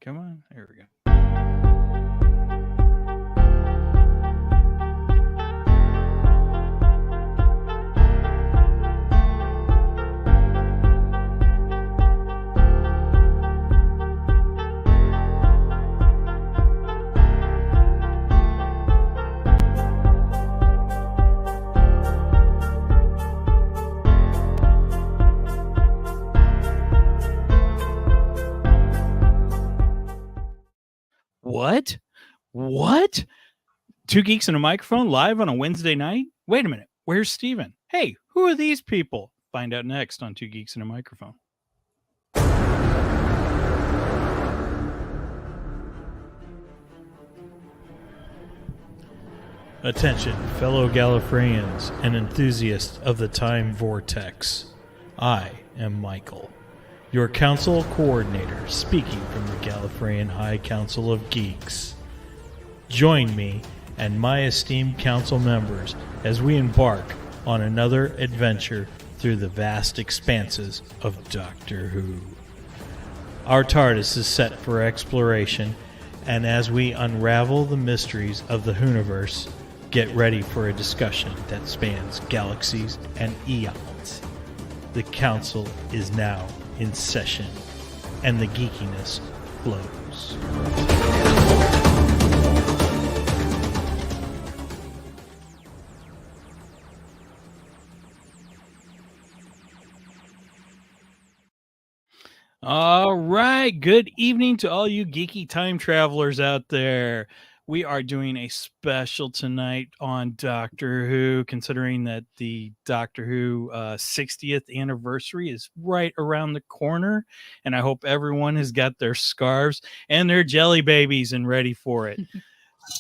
Come on. There we go. What? Two Geeks and a Microphone live on a Wednesday night? Wait a minute. Where's Steven? Hey, who are these people? Find out next on Two Geeks and a Microphone. Attention, fellow Gallifreyans and enthusiasts of the time vortex. I am Michael, your council coordinator, speaking from the Gallifreyan High Council of Geeks. Join me and my esteemed council members as we embark on another adventure through the vast expanses of Doctor Who. Our TARDIS is set for exploration, and as we unravel the mysteries of the Whoniverse, get ready for a discussion that spans galaxies and eons. The council is now in session, and the geekiness flows. All right. Good evening to all you geeky time travelers out there. We are doing a special tonight on Doctor Who, considering that the Doctor Who 60th anniversary is right around the corner. And I hope everyone has got their scarves and their jelly babies and ready for it.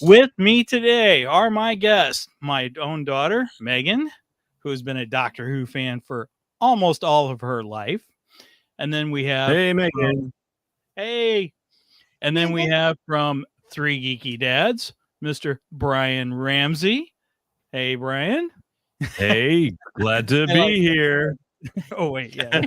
With me today are my guests, my own daughter, McGann, who has been a Doctor Who fan for almost all of her life. And then we have... Hey, McGann. Hey. And then we have from Three Geeky Dads, Mr. Brien Ramsey. Hey, Brien. Hey, glad to be here. Oh, wait. Yeah.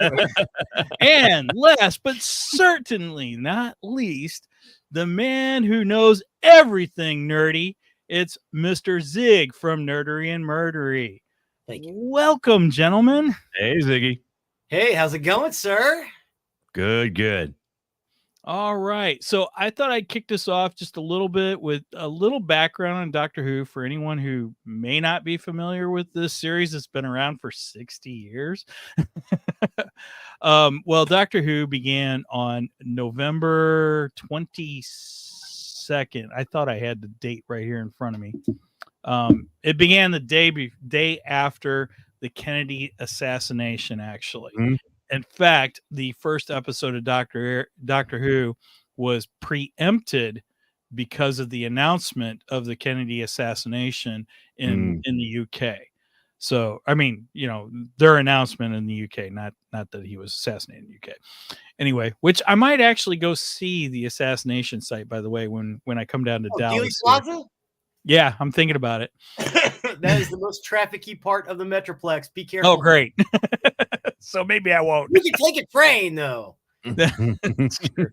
And last but certainly not least, the man who knows everything nerdy, it's Mr. Zig from Nerdery and Murdery. Thank you. Welcome, gentlemen. Hey, Ziggy. Hey, how's it going, sir? Good. All right. So I thought I'd kick this off just a little bit with a little background on Doctor Who for anyone who may not be familiar with this series that's been around for 60 years. Well, Doctor Who began on November 22nd. I thought I had the date right here in front of me. It began the day after the Kennedy assassination, actually. Mm-hmm. In fact, the first episode of Doctor Who was preempted because of the announcement of the Kennedy assassination in the UK. So, I mean, you know, their announcement in the UK, not that he was assassinated in the UK. Anyway, which I might actually go see the assassination site, by the way, when I come down to Dallas. Plaza? Yeah, I'm thinking about it. That is the most trafficky part of the Metroplex. Be careful. Oh, great. So maybe I won't. We can take a train, though. That's true.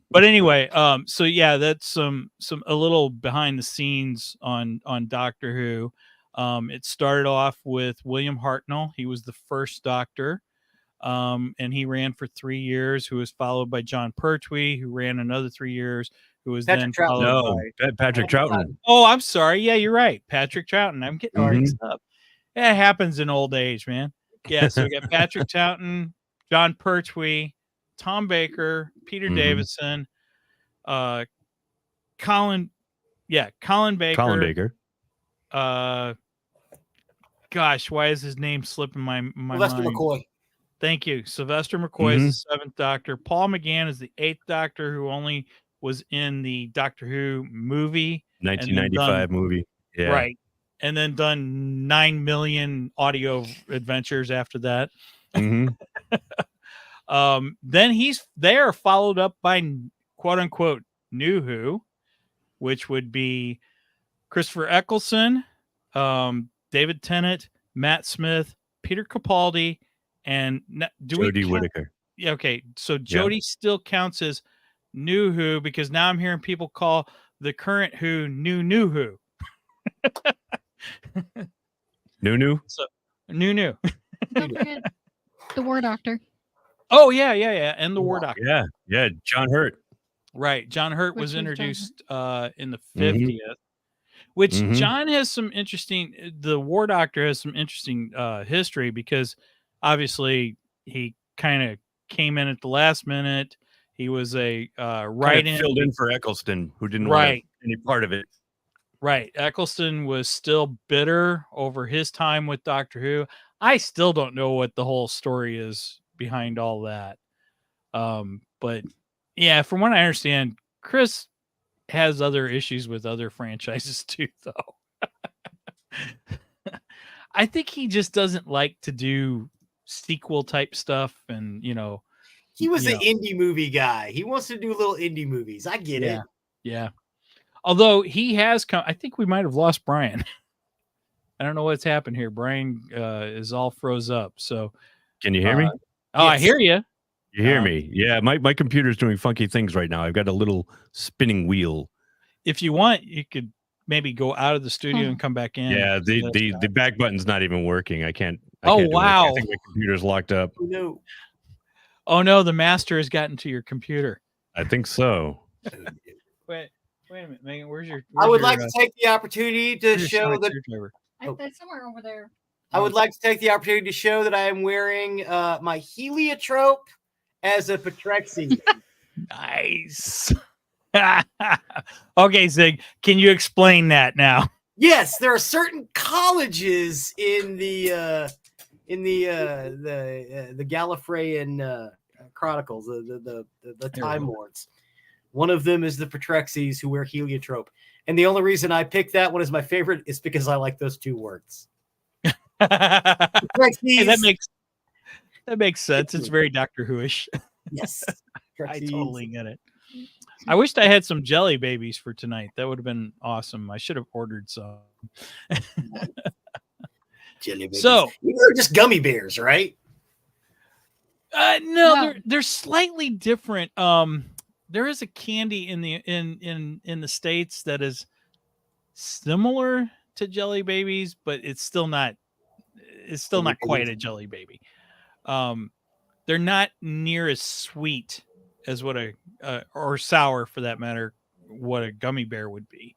But anyway, so yeah, that's a little behind the scenes on Doctor Who. It started off with William Hartnell. He was the first Doctor, and he ran for 3 years. Who was followed by John Pertwee, who ran another 3 years. Who was Patrick then followed by Patrick Troughton. Oh, I'm sorry. Yeah, you're right, Patrick Troughton. I'm getting all mixed up. It happens in old age, man. Yeah, so we got Patrick Troughton, John Pertwee, Tom Baker, Peter Davison, Colin Baker. Colin Baker. Gosh, why is his name slipping my Sylvester mind? McCoy. Thank you. Sylvester McCoy is the 7th Doctor. Paul McGann is the 8th Doctor, who only was in the Doctor Who movie. 1995 movie. Yeah. Right. And then done 9 million audio adventures after that. Then they are followed up by quote unquote New Who, which would be Christopher Eccleston, David Tennant, Matt Smith, Peter Capaldi, and Jodie Whittaker. Yeah, okay. So Jodie still counts as New Who, because now I'm hearing people call the current Who New Who. New. So New. Don't forget the War Doctor. Oh yeah, and the War Doctor. Yeah. John Hurt. Right, John Hurt Which was was introduced in the Mhm. 50th. Which Mhm. John has some interesting. The War Doctor has some interesting history because obviously he kind of came in at the last minute. He was a Filled in for Eccleston, who didn't want any part of it. Right. Eccleston was still bitter over his time with Doctor Who. I still don't know what the whole story is behind all that. But yeah, from what I understand, Chris has other issues with other franchises too, though. I think he just doesn't like to do sequel type stuff, and He was an indie movie guy. He wants to do little indie movies. I get it. Yeah. Although he has come, I think we might have lost Brien. I don't know what's happened here. Brien is all froze up. So can you hear me? Oh, yes. I hear you. You hear me? Yeah, my computer's doing funky things right now. I've got a little spinning wheel. If you want, you could maybe go out of the studio and come back in. Yeah, the back button's not even working. I can't. Wow! I think my computer's locked up. No. Oh no, the master has gotten to your computer. I think so. Wait a minute, Megan. I would like to take the opportunity to show that That's somewhere over there. I would like to take the opportunity to show that I am wearing my heliotrope as a Patrexi. Nice. Okay, Zig, can you explain that now? Yes, there are certain colleges in the Gallifreyan Chronicles, the Time Lords. One of them is the Patrexis, who wear heliotrope, and the only reason I picked that one as my favorite is because I like those two words. Hey, that makes sense. It's very Doctor Who-ish. Yes, I totally get it. I wished I had some jelly babies for tonight. That would have been awesome. I should have ordered some. Jelly babies. So they're just gummy bears, right? No, they're slightly different. There is a candy in the States that is similar to jelly babies, but it's still not quite a jelly baby. They're not near as sweet as what or sour for that matter, what a gummy bear would be.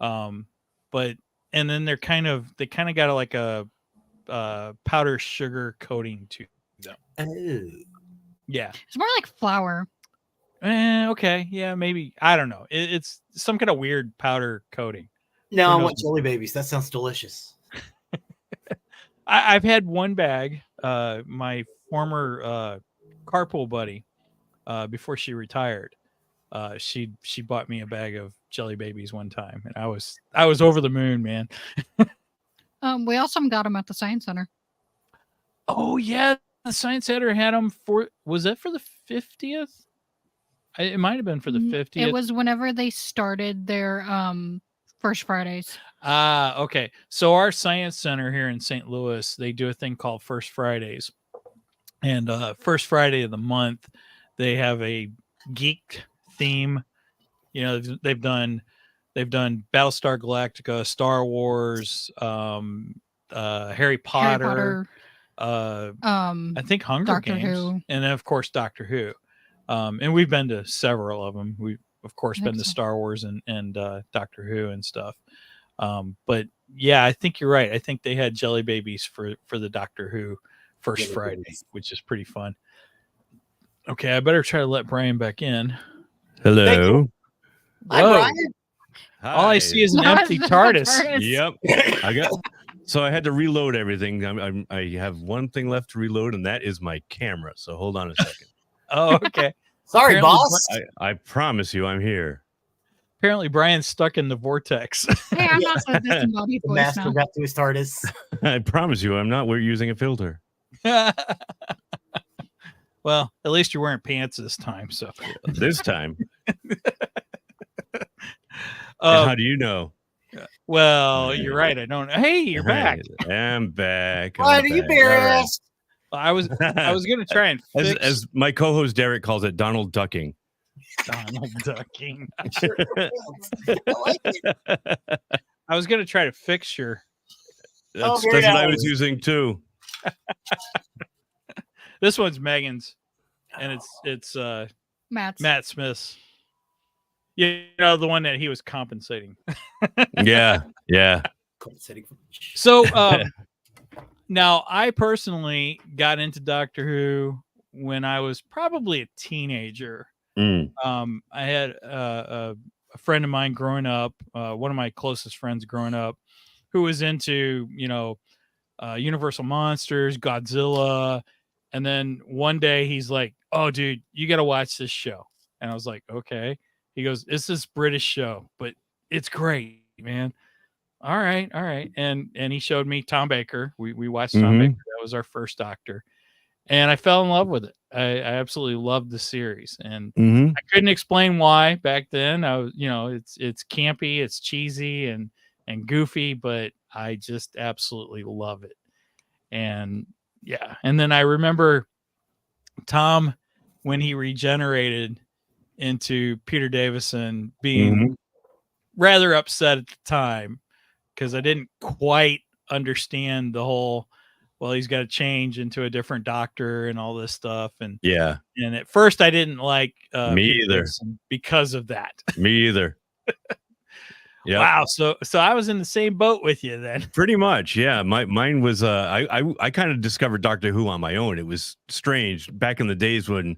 But then they kind of got like a powder sugar coating to them. Oh. Yeah. It's more like flour. Okay. Yeah, maybe. I don't know. It's some kind of weird powder coating. No, I want jelly babies. That sounds delicious. I've had one bag. My former carpool buddy, before she retired, she bought me a bag of jelly babies one time, and I was over the moon, man. We also got them at the Science Center. Oh yeah, the Science Center had them was that for the 50th? It might have been for the 50th. It was whenever they started their First Fridays. Okay. So our Science Center here in St. Louis, they do a thing called First Fridays. And first Friday of the month, they have a geek theme. They've done Battlestar Galactica, Star Wars, Harry Potter. I think Hunger Doctor Games, Who. and then of course Doctor Who. And we've been to several of them. We've of course been to Star Wars and Doctor Who and stuff. But yeah, I think you're right. I think they had jelly babies for the Doctor Who First Friday, which is pretty fun. Okay, I better try to let Brien back in. Hello. Hi, Brien. All I see is an empty TARDIS. Yep. So I had to reload everything. I have one thing left to reload, and that is my camera. So hold on a second. Oh, okay. Sorry, boss. I promise you, I'm here. Apparently, Brian's stuck in the vortex. Hey, I'm not so disembodied The voice master now. got to his TARDIS. I promise you, I'm not. We're using a filter. Well, at least you're wearing pants this time. So This time. How do you know? Well, you're right. I don't. Hey, you're back. I'm back. Why do you embarrassed? I was going to try and fix. As my co-host Derek calls it, Donald ducking. Donald ducking. Sure. I like it. I was gonna try to fixture. Oh, That's very what I was nice. using too. This one's Megan's, and it's Matt's. Matt Smith's. You know, the one that he was compensating. Yeah. So now I personally got into Doctor Who when I was probably a teenager. Mm. I had a friend of mine growing up, one of my closest friends growing up, who was into, Universal Monsters, Godzilla. And then one day he's like, "Oh, dude, you got to watch this show." And I was like, "Okay." He goes, "It's this British show, but it's great, man." All right. And he showed me Tom Baker. We watched Tom Baker. That was our first Doctor. And I fell in love with it. I absolutely loved the series. And I couldn't explain why back then. I was, it's campy, it's cheesy and goofy, but I just absolutely love it. And yeah. And then I remember Tom, when he regenerated into Peter Davison, being rather upset at the time because I didn't quite understand the whole, well, he's got to change into a different Doctor and all this stuff. And and at first I didn't like me Peter either Davison because of that. Me either. Yeah. Wow. So I was in the same boat with you then. Pretty much. Yeah. Mine was I kind of discovered Doctor Who on my own. It was strange back in the days when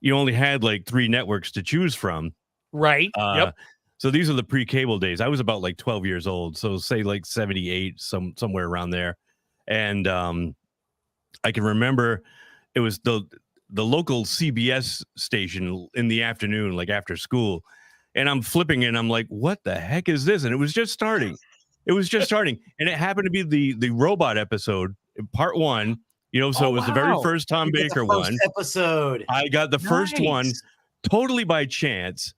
you only had like 3 networks to choose from. Right. Yep. So these are the pre-cable days. I was about like 12 years old. So say like 78, somewhere around there. And I can remember it was the local CBS station in the afternoon, like after school. And I'm flipping it and I'm like, what the heck is this? And it was just starting. And it happened to be the robot episode, part 1. So it was the very first Tom Baker one episode. I got the first one totally by chance.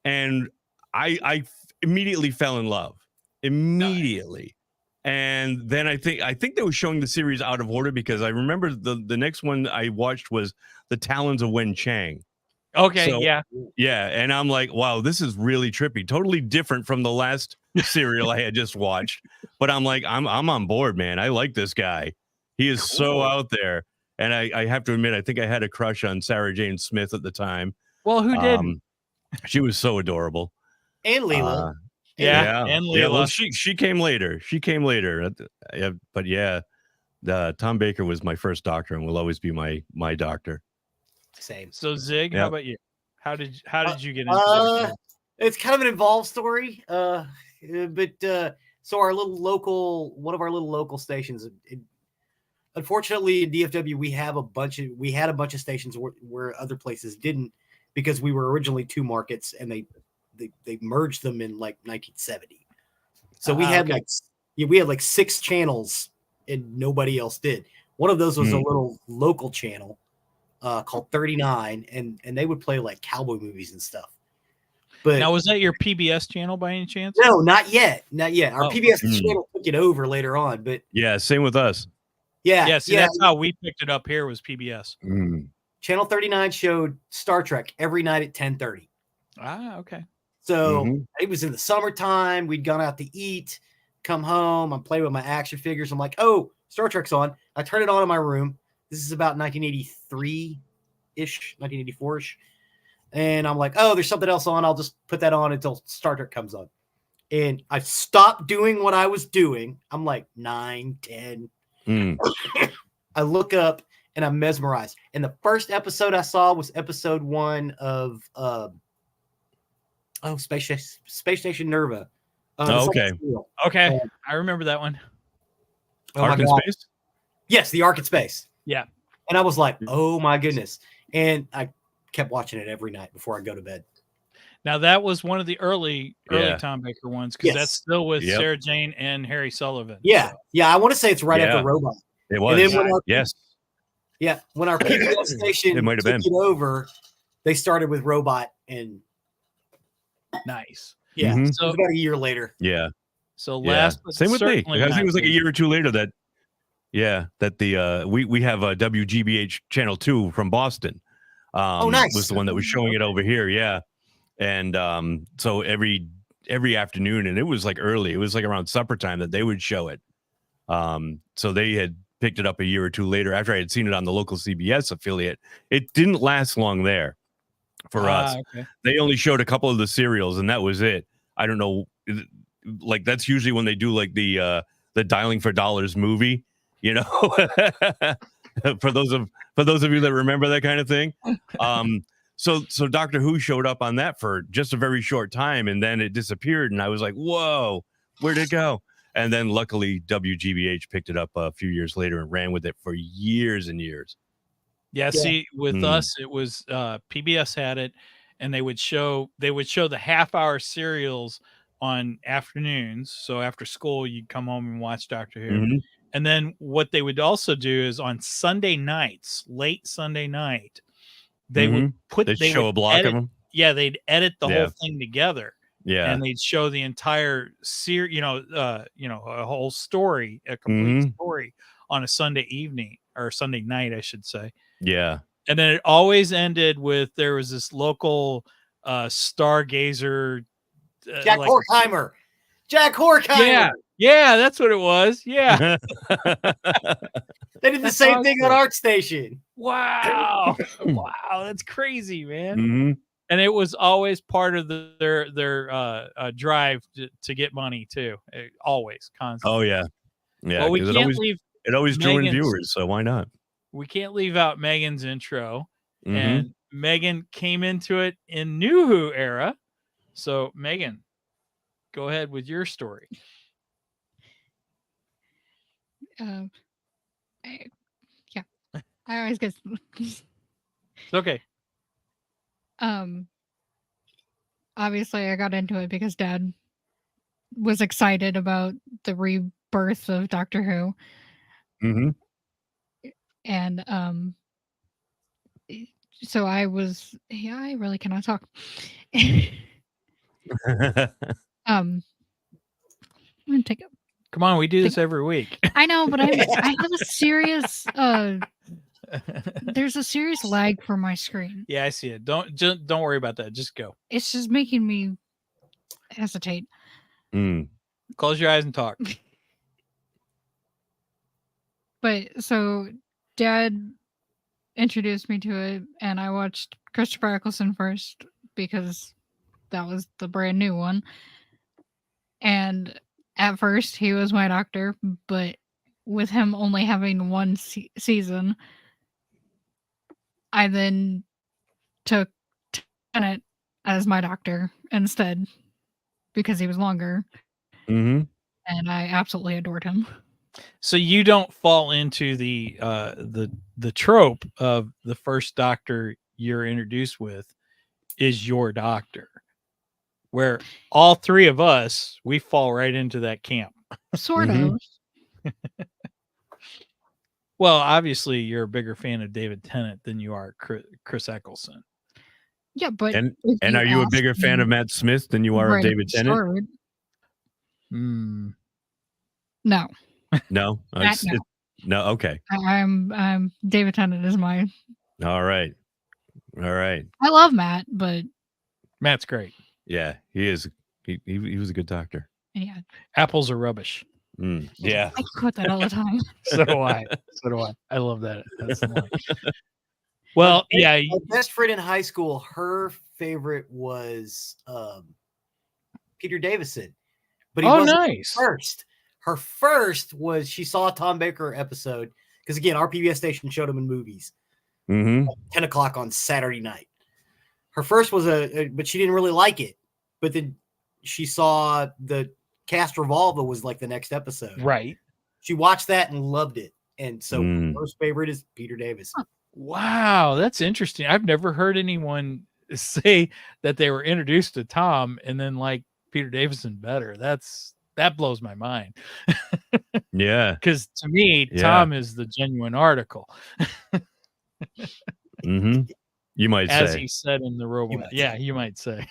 And I immediately fell in love. Immediately. And then I think they were showing the series out of order because I remember the next one I watched was The Talons of Wen Chang. Okay, So, yeah. And I'm like, wow, this is really trippy. Totally different from the last serial I had just watched. But I'm like, I'm on board, man. I like this guy. He is so out there. And I have to admit, I think I had a crush on Sarah Jane Smith at the time. Well, who didn't? She was so adorable. And Leela. And Leela. Yeah, well, she came later. But yeah, Tom Baker was my first Doctor and will always be my Doctor. Same. So Zig, how about you? How did you get into this? It's kind of an involved story. So our one of our little local stations. Unfortunately, in DFW, we had a bunch of stations where other places didn't, because we were originally 2 markets and they merged them in like 1970. So we had like 6 channels and nobody else did. One of those was a little local channel called 39, and they would play like cowboy movies and stuff. But now, was that your PBS channel by any chance? No, not yet. Our PBS channel took it over later on, but yeah, same with us. That's how we picked it up here was PBS. Channel 39 showed Star Trek every night at 10:30. Ah, okay. So it was in the summertime. We'd gone out to eat, come home. I'm playing with my action figures. I'm like, oh, Star Trek's on. I turn it on in my room. This is about 1983-ish, 1984-ish. And I'm like, oh, there's something else on. I'll just put that on until Star Trek comes on. And I stopped doing what I was doing. I'm like 9, 10. I look up and I'm mesmerized. And the first episode I saw was episode 1 of Space Station Nerva. Okay. I remember that one. Ark in Space? Yes, the Ark in Space. Yeah. And I was like, oh my goodness. And I kept watching it every night before I go to bed. Now that was one of the early Tom Baker ones, because that's still with Sarah Jane and Harry Sullivan. Yeah. So. Yeah. I want to say it's right after Robot. It was. And then when when our PBS station it might have been it over, they started with Robot and nice. Yeah. So it was about a year later. Yeah. So same with me. I think it was like a year or 2 later that we have a WGBH Channel 2 from Boston. Nice. Was the one that was showing it over here. Yeah. And so every afternoon, and it was like early, it was like around supper time that they would show it. So they had picked it up a year or two later after I had seen it on the local CBS affiliate. It didn't last long there for us. Okay. They only showed a couple of the serials, and that was it. I don't know, like that's usually when they do like the Dialing for Dollars movie, you know. for those of you that remember that kind of thing. So Doctor Who showed up on that for just a very short time, and then it disappeared, and I was like, whoa, where'd it go? And then luckily WGBH picked it up a few years later and ran with it for years and years. Yeah, see, with us, it was PBS had it, and they would show the half-hour serials on afternoons. So after school, you'd come home and watch Doctor Who. Mm-hmm. And then what they would also do is on Sunday nights, late Sunday night, they would show a block of them. Yeah, they'd edit the whole thing together. Yeah, and they'd show the entire series, a whole story, a complete story on a Sunday evening or Sunday night, I should say. Yeah. And then it always ended with there was this local stargazer. Jack Horkheimer. Jack Horkheimer. Yeah, that's what it was. Yeah. They did the same thing on ArtStation. Wow. Wow, that's crazy, man. Mm-hmm. And it was always part of their drive to get money too. Always, constantly. Oh yeah. Well, we can't leave. It always drew in viewers, so why not? We can't leave out Megan's intro. And Megan came into it in New Who era. So Megan, go ahead with your story. I always get. It's okay. Obviously I got into it because Dad was excited about the rebirth of Doctor Who. Mm-hmm. And so I really cannot talk. I'm gonna take it. Come on, we do this every week. I know, but I have a serious there's a serious lag for my screen. Yeah, I see it. Don't worry about that. Just go. It's just making me hesitate. Close your eyes and talk. But so Dad introduced me to it, and I watched Christopher Eccleston first because that was the brand new one. And at first he was my doctor, but with him only having one season, I then took Tennant as my doctor instead because he was longer. And I absolutely adored him. So you don't fall into the trope of the first doctor you're introduced with is your doctor, where all three of us, we fall right into that camp. Sort of. Well, obviously you're a bigger fan of David Tennant than you are Chris Eccleston. Yeah, but and are you a bigger fan of Matt Smith than you are of David Tennant? No. No. No. Okay. I'm David Tennant is my. All right. I love Matt, but Matt's great. Yeah, he is. He was a good doctor. Yeah. Apples are rubbish. Yeah. I quote that all the time. So do I. I love that. That's the line. Well, yeah. My best friend in high school, her favorite was Peter Davison. But he wasn't nice. First. Her first was she saw a Tom Baker episode because again, our PBS station showed him in movies. 10 o'clock on Saturday night. Her first was but she didn't really like it. But then she saw the Cast Revolva was like the next episode. Right. She watched that and loved it. And so her first favorite is Peter Davison. Wow, that's interesting. I've never heard anyone say that they were introduced to Tom and then like Peter Davison better. That blows my mind. Yeah. Because to me, Tom is the genuine article. You might say. As he said in the robot. You might say.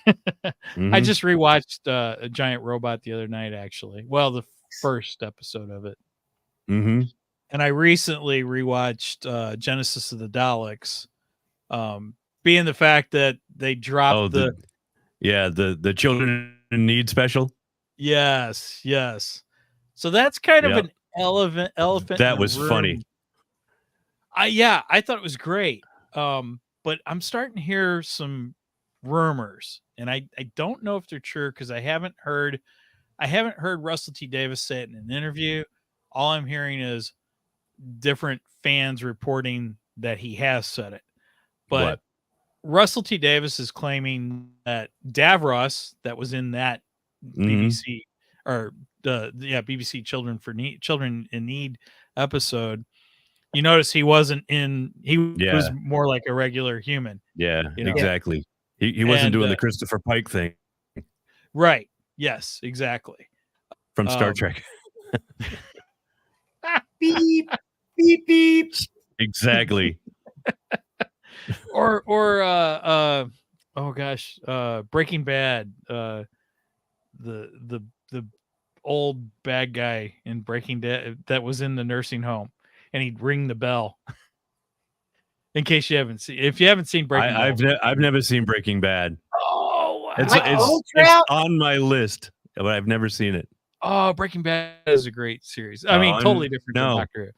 I just rewatched A Giant Robot the other night, actually. Well, the first episode of it. And I recently rewatched Genesis of the Daleks being the fact that they dropped the children in need special. Yes. So that's kind of an elephant. That in the was room. funny. I thought it was great. But I'm starting to hear some rumors, and I don't know if they're true because I haven't heard Russell T. Davies say it in an interview. All I'm hearing is different fans reporting that he has said it. But Russell T. Davies is claiming that Davros, that was in that BBC or BBC Children in Need episode, you notice he wasn't in. He was more like a regular human. Yeah, exactly. He wasn't doing the Christopher Pike thing. Right. Yes, exactly. From Star Trek. Beep, beep, beep. Exactly. or Breaking Bad. The old bad guy in Breaking Bad that was in the nursing home, and he'd ring the bell. In case you haven't seen, if you haven't seen Breaking Bad, I've never seen Breaking Bad. Oh, wow. It's on my list, but I've never seen it. Oh, Breaking Bad is a great series. I mean, totally different from Doctor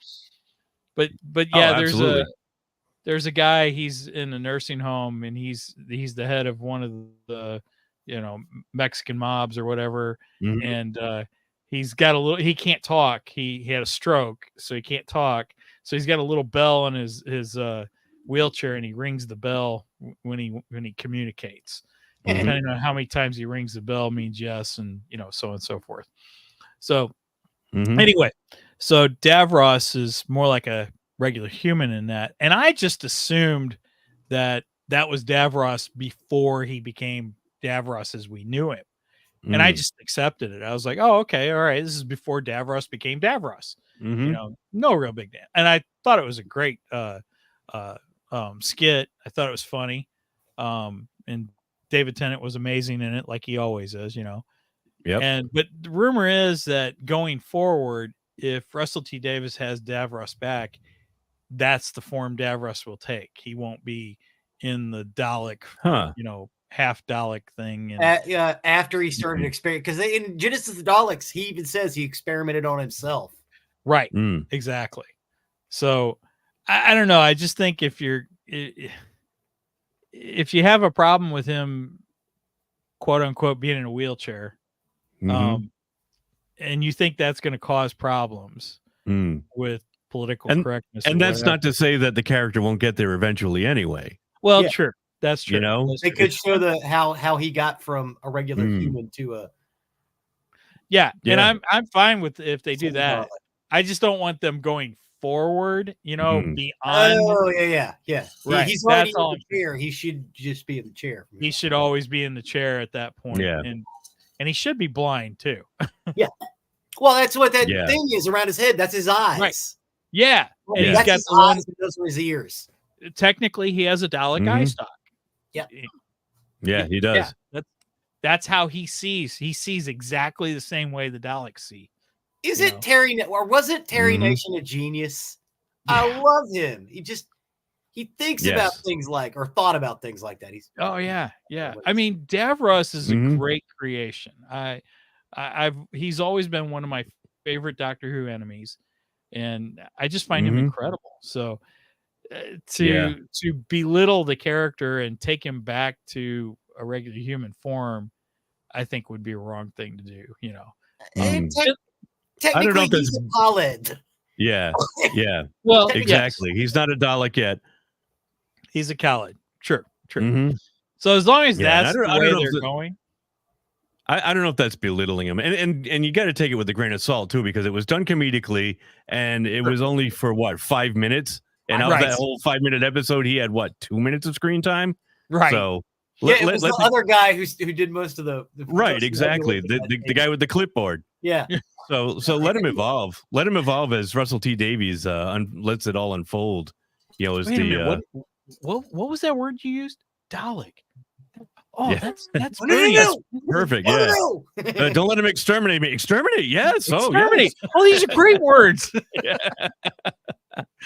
Who. But yeah, there's a guy. He's in a nursing home, and he's the head of one of the Mexican mobs or whatever, and he's got he can't talk. He had a stroke, so he can't talk. So he's got a little bell on his wheelchair, and he rings the bell when he communicates. And depending on how many times he rings the bell means yes, and so on and so forth. So anyway, so Davros is more like a regular human in that, and I just assumed that was Davros before he became Davros as we knew him, and I just accepted it. I was like, oh, okay, all right, this is before Davros became Davros. No real big deal. And I thought it was a great skit. I thought it was funny, and David Tennant was amazing in it, like he always is, but the rumor is that going forward, if Russell T. Davies has Davros back, that's the form Davros will take. He won't be in the Dalek, half Dalek thing. And after he started experimenting, because in Genesis of the Daleks, he even says he experimented on himself. Right. Exactly. So I don't know. I just think if you have a problem with him, quote unquote, being in a wheelchair, and you think that's going to cause problems with political correctness, and that's not to say that the character won't get there eventually anyway. Well, true. That's true. They could show how he got from a regular human to a. Yeah, and I'm fine with if they do that. I just don't want them going forward, beyond. Oh yeah. Right. He's already in the chair. He should just be in the chair. He should always be in the chair at that point. Yeah. And he should be blind too. Yeah. Well, that's what that thing is around his head. That's his eyes. Right. Yeah. Well, and he's got his eyes and those are his ears. Technically, he has a Dalek eye stalk. Yeah. Yeah, he does. Yeah, that's how he sees. He sees exactly the same way the Daleks see. Is it Terry, or was it Terry Nation a genius? Yeah. I love him. He thinks about things or thought about things like that. I mean, Davros is a great creation. He's always been one of my favorite Doctor Who enemies, and I just find him incredible. So to belittle the character and take him back to a regular human form, I think would be a wrong thing to do. Technically, he's a Khaled. Yeah. Well, exactly. He's not a Dalek yet. He's a Khaled. True. So as long as that's the way they're going. I don't know if that's belittling him. And you got to take it with a grain of salt, too, because it was done comedically, and it was only for, 5 minutes? And out of that whole 5-minute episode, he had, 2 minutes of screen time? Right. So... it was the other guy who did most of the right, exactly. The guy with the clipboard. Yeah. So let him evolve. Let him evolve as Russell T. Davies lets it all unfold. As what was that word you used? Dalek. Oh, yeah. that's perfect. Yeah. Don't let him exterminate me. Exterminate. Yes. Exterminate. Yes. Oh, these are great words.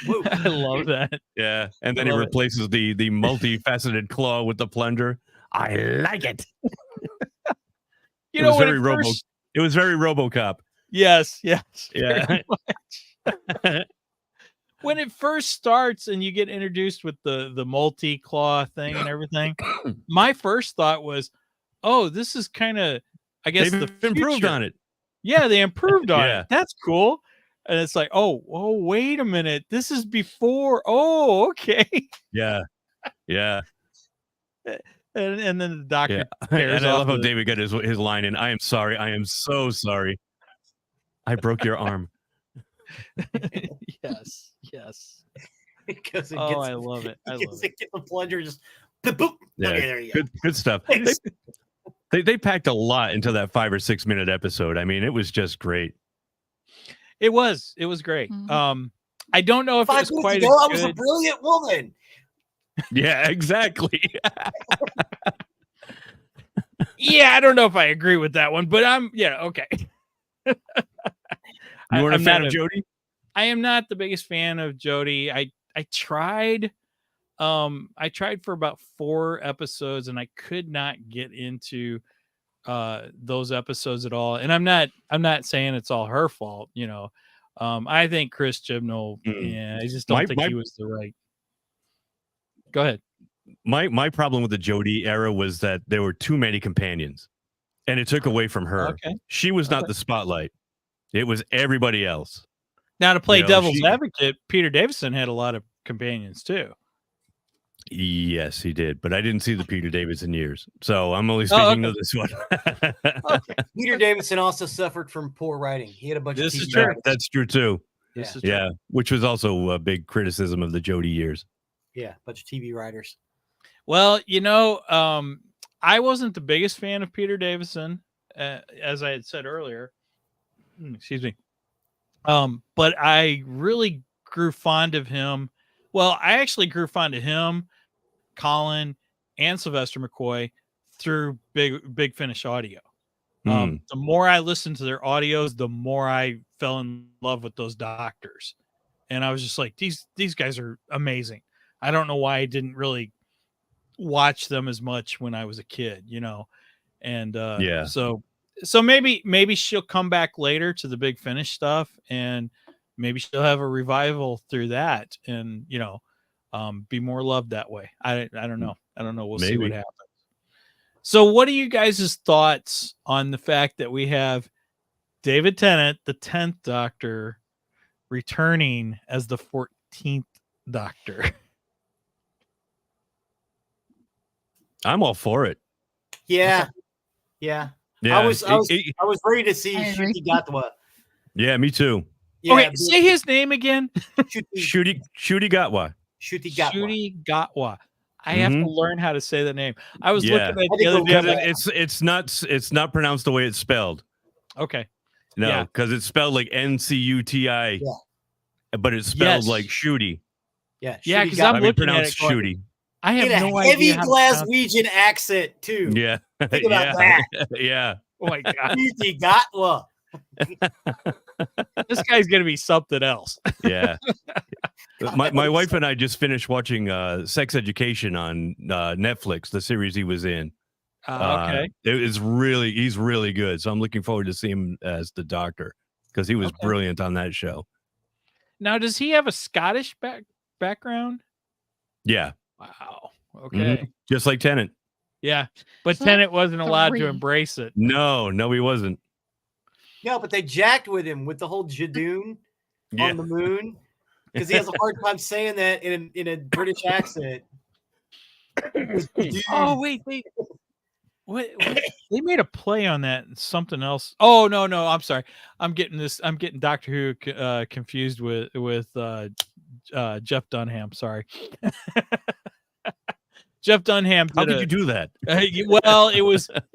Woo. I love that. Yeah, and then he Love it. replaces the multifaceted claw with the plunger. I like it. You It know was when very it Robo. first... It was very RoboCop. Yes. Yeah. very much. When it first starts and you get introduced with the multi-claw thing and everything, my first thought was, oh, this is kind of, I guess, They've the improved future. on it. Yeah, they improved on Yeah. it. That's cool. And it's like, oh, wait a minute. This is before. Oh, okay. Yeah. And then the doctor Yeah. tears And I off love how the- David got his line in. I am sorry. I am so sorry. I broke your arm. Yes. Because it Oh, gets, I love it. I love it. It gets the plunger just boop, boop. Yeah. Okay, there you go. Good stuff. They packed a lot into that 5 or 6 minute episode. I mean, it was just great. It was great. Mhm. I don't know if it 5 was minutes quite ago, I as was a good. brilliant woman. Yeah, exactly. Yeah, I don't know if I agree with that one, but okay. You weren't I'm a fan not of Jodie? I am not the biggest fan of Jodie. I tried. I tried for about 4 episodes and I could not get into those episodes at all. And I'm not saying it's all her fault, you know. I think Chris Chibnall, I just don't think he was the right. Go ahead. My problem with the Jodie era was that there were too many companions, and it took away from her. Okay. She was not the spotlight; it was everybody else. Now, to play You know, devil's advocate, Peter Davison had a lot of companions too. Yes, he did, but I didn't see the Peter Davison years, so I'm only speaking to this one. Peter Davison also suffered from poor writing. He had a bunch This of is TV true. writers. That's true too. This is Yeah, which was also a big criticism of the Jodie years. Yeah, a bunch of TV writers. Well, you know, I wasn't the biggest fan of Peter Davison, as I had said earlier. Excuse me. But I really grew fond of him. Well, I actually grew fond of him, Colin, and Sylvester McCoy through Big Finish Audio. The more I listened to their audios, the more I fell in love with those doctors. And I was just like, these guys are amazing. I don't know why I didn't really watch them as much when I was a kid, you know. And so maybe she'll come back later to the Big Finish stuff, and maybe she'll have a revival through that, and you know, be more loved that way. I don't know. We'll see what happens. So what are you guys' thoughts on the fact that we have David Tennant, the 10th Doctor, returning as the 14th Doctor? I'm all for it. Yeah. Okay. Yeah. Yeah, I was ready to see I agree. Shuti Gatwa. yeah, me too. Yeah, Okay, say his name again. Shuti Gatwa. Gatwa. Shuti Gatwa. I have to learn how to say that name. I was Yeah. looking at the other Because day. it's not pronounced the way it's spelled. Okay. No, Yeah. because it's spelled like NCUTI, but it's spelled like Shooty. Yeah. Yeah, Shuti because I'm Gatwa. looking at pronounced it going, Shooty. I have In a no heavy idea how to pronounce- Glaswegian accent too. Yeah. Think about that. Yeah. Oh my god, Shuti Gatwa. this guy's gonna be something else. Yeah. My wife and I just finished watching Sex Education on Netflix, the series he was in. Okay. He's really good. So I'm looking forward to seeing him as the Doctor, because he was brilliant on that show. Now, does he have a Scottish background? Yeah. Wow. Okay. Just like Tennant. Yeah, but So Tennant wasn't allowed 3. to embrace it. No, he wasn't. No, but they jacked with him with the whole Jadoon Yeah. on the moon because he has a hard time saying that in a British accent. Oh wait, what? They made a play on that and something else. Oh no, I'm sorry. I'm getting Doctor Who confused with Jeff Dunham. Sorry. Jeff Dunham. How could you do that? Well, it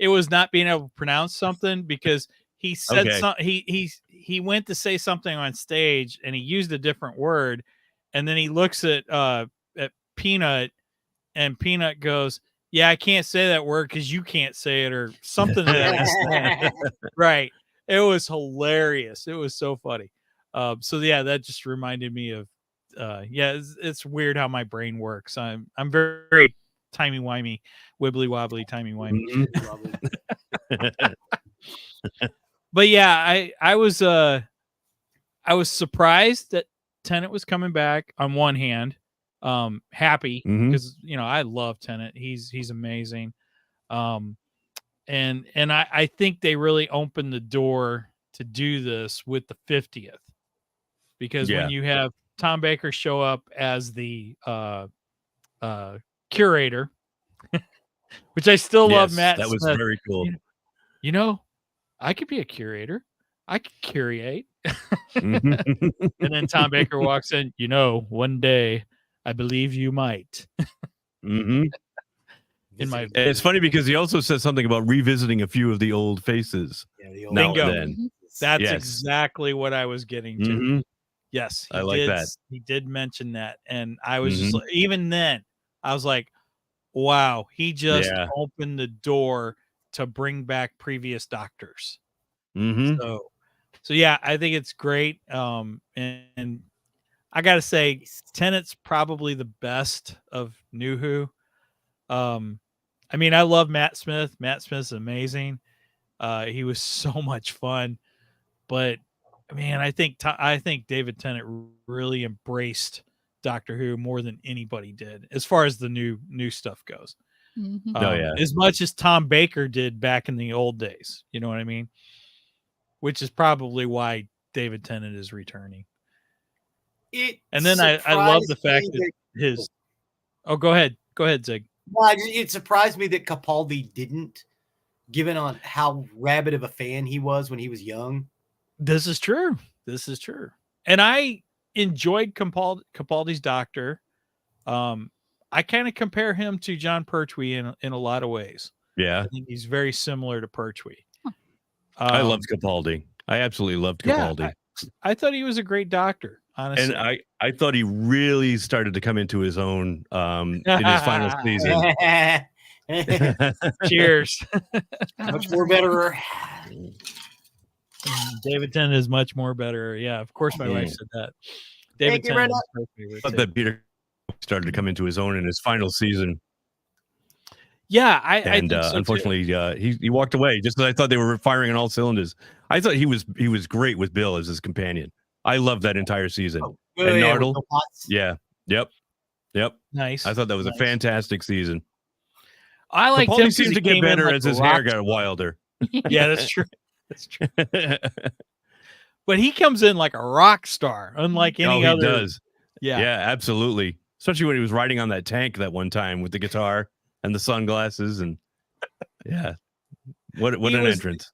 was not being able to pronounce something because he said he went to say something on stage and he used a different word, and then he looks at Peanut, and Peanut goes, "Yeah, I can't say that word because you can't say it," or something. Right. It was hilarious. It was so funny. So yeah, that just reminded me of yeah, it's weird how my brain works. I'm very timey wimey, wibbly wobbly, timey wimey. But yeah, I was surprised that Tennant was coming back on one hand. Happy because I love Tennant. He's amazing. And I think they really opened the door to do this with the 50th, because when you have Tom Baker show up as the curator, which I still love, Matt. That was Smith. very cool. I could be a curator. I could curate. And then Tom Baker walks in. One day I believe you might. It's funny because he also said something about revisiting a few of the old faces. Yeah, the old now Bingo. and then. That's exactly what I was getting to. Yes, I like that. He did mention that, and I was just even then I was like, "Wow!" He just opened the door to bring back previous doctors. So yeah, I think it's great. And I gotta say, Tennant's probably the best of New Who. I mean, I love Matt Smith. Matt Smith's amazing. He was so much fun, but man, I think David Tennant really embraced Doctor Who more than anybody did, as far as the new stuff goes. As much as Tom Baker did back in the old days, you know what I mean? Which is probably why David Tennant is returning. And then I love the fact that his. Oh, go ahead, Zig. Well, it surprised me that Capaldi didn't, given on how rabid of a fan he was when he was young. This is true. And I enjoyed Capaldi's Doctor. I kind of compare him to John Pertwee in a lot of ways. Yeah. I think he's very similar to Pertwee. I loved Capaldi. I absolutely loved Capaldi. Yeah, I thought he was a great doctor, honestly. And I thought he really started to come into his own in his final season. Cheers. Much more better. David Tennant is much more better. Yeah, of course my wife said that. David Tennant is my favorite. But that Peter started to come into his own in his final season. Yeah, I think so unfortunately he walked away just because I thought they were firing on all cylinders. I thought he was great with Bill as his companion. I loved that entire season. And Nardole, yep. Nice. I thought that was a fantastic season. I like him. He seemed to get better as his hair got wilder. Yeah, that's true. That's true. But he comes in like a rock star, unlike any other. He does. Yeah, absolutely. Especially when he was riding on that tank that one time with the guitar and the sunglasses, and what an entrance.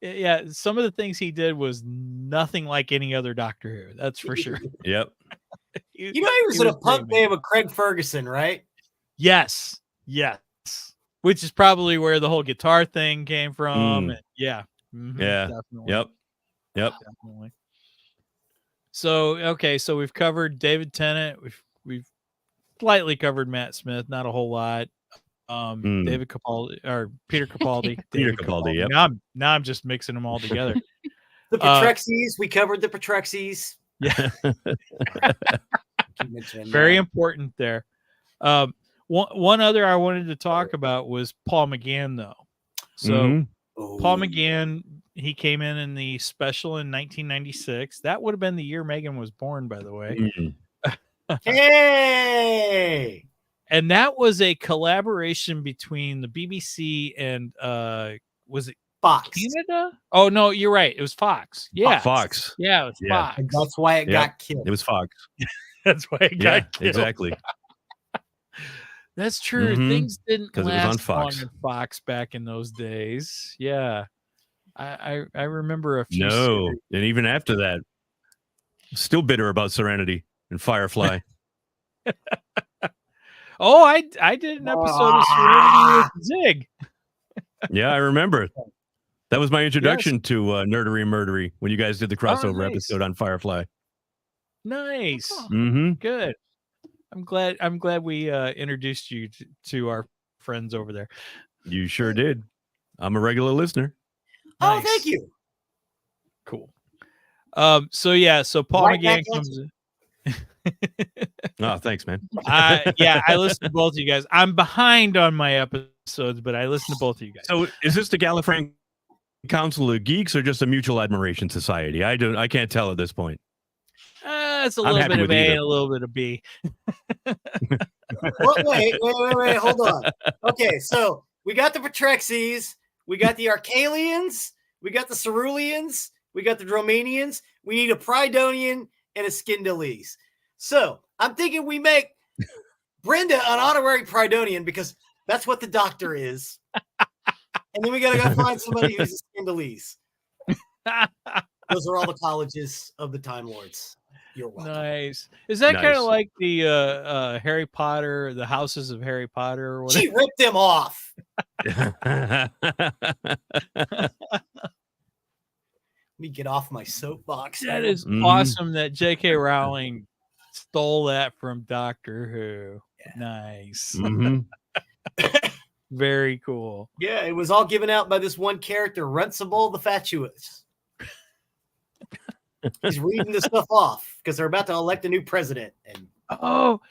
Yeah, some of the things he did was nothing like any other Doctor Who. That's for sure. Yep. He was in a punk band with Craig Ferguson, right? Yes. Which is probably where the whole guitar thing came from. And definitely. Yep. Definitely. So so we've covered David Tennant. We've slightly covered Matt Smith, not a whole lot. David Capaldi or Peter Capaldi. Peter Capaldi. Yep. Now I'm just mixing them all together. The Patrexies. We covered the Patrexies. Yeah. Very important there. One other I wanted to talk about was Paul McGann, though. So Paul McGann, he came in the special in 1996. That would have been the year Megan was born, by the way. Hey! And that was a collaboration between the BBC and was it Fox? Canada? Oh no, you're right. It was Fox. Yeah, Fox. Yeah, it was Fox. And that's why it got killed. It was Fox. That's why it got killed. Exactly. That's true. Things didn't last it was on Fox. long in Fox back in those days. Yeah, I remember a few. No, and even after that, still bitter about Serenity and Firefly. Oh, I did an episode of Serenity with Zig. Yeah, I remember. That was my introduction to Nerdery and Murdery when you guys did the crossover episode on Firefly. Nice. Good. I'm glad we introduced you to our friends over there. You sure did. I'm a regular listener. Nice. Oh, thank you. Cool. So Paul McGann comes in. Oh, thanks, man. Yeah, I listen to both of you guys. I'm behind on my episodes, but I listen to both of you guys. So, is this the Gallifreyan Council of Geeks or just a mutual admiration society? I can't tell at this point. It's a I'm little happy bit of with A either. and a little bit of B. Wait, hold on. Okay, so we got the Patrexies, we got the Arcalians, we got the Ceruleans, we got the Dromanians. We need a Prydonian and a Skindalese. So I'm thinking we make Brenda an honorary Prydonian because that's what the Doctor is. And then we got to go find somebody who's a Skindalese. Those are all the colleges of the Time Lords. You're welcome. Nice. Is that kind Nice. of like the Harry Potter, the houses of Harry Potter or whatever? She ripped them off. Let me get off my soapbox. That is Mhm. awesome that J.K. Rowling stole that from Doctor Who. Yeah. Nice. Mhm. Very cool. Yeah, it was all given out by this one character, Runcible the Fatuous. He's reading this stuff off because they're about to elect a new president. And Oh,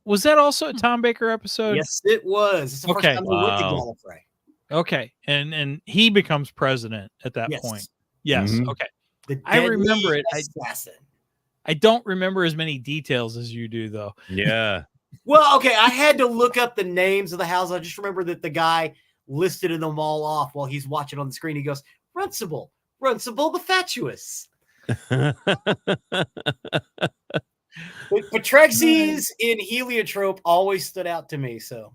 was that also a Tom Baker episode? yes, it was. It's the Okay. first time they went to Wow. Gallifrey. Okay. And he becomes president at that Yes. point. Yes. Mhm. Okay. The I remember deadly it. Assassin. I don't remember as many details as you do, though. Yeah. Well, okay, I had to look up the names of the houses. I just remember that the guy listed them all off while he's watching on the screen. He goes, Runcible the Fatuous. But Patrexies in Heliotrope always stood out to me. So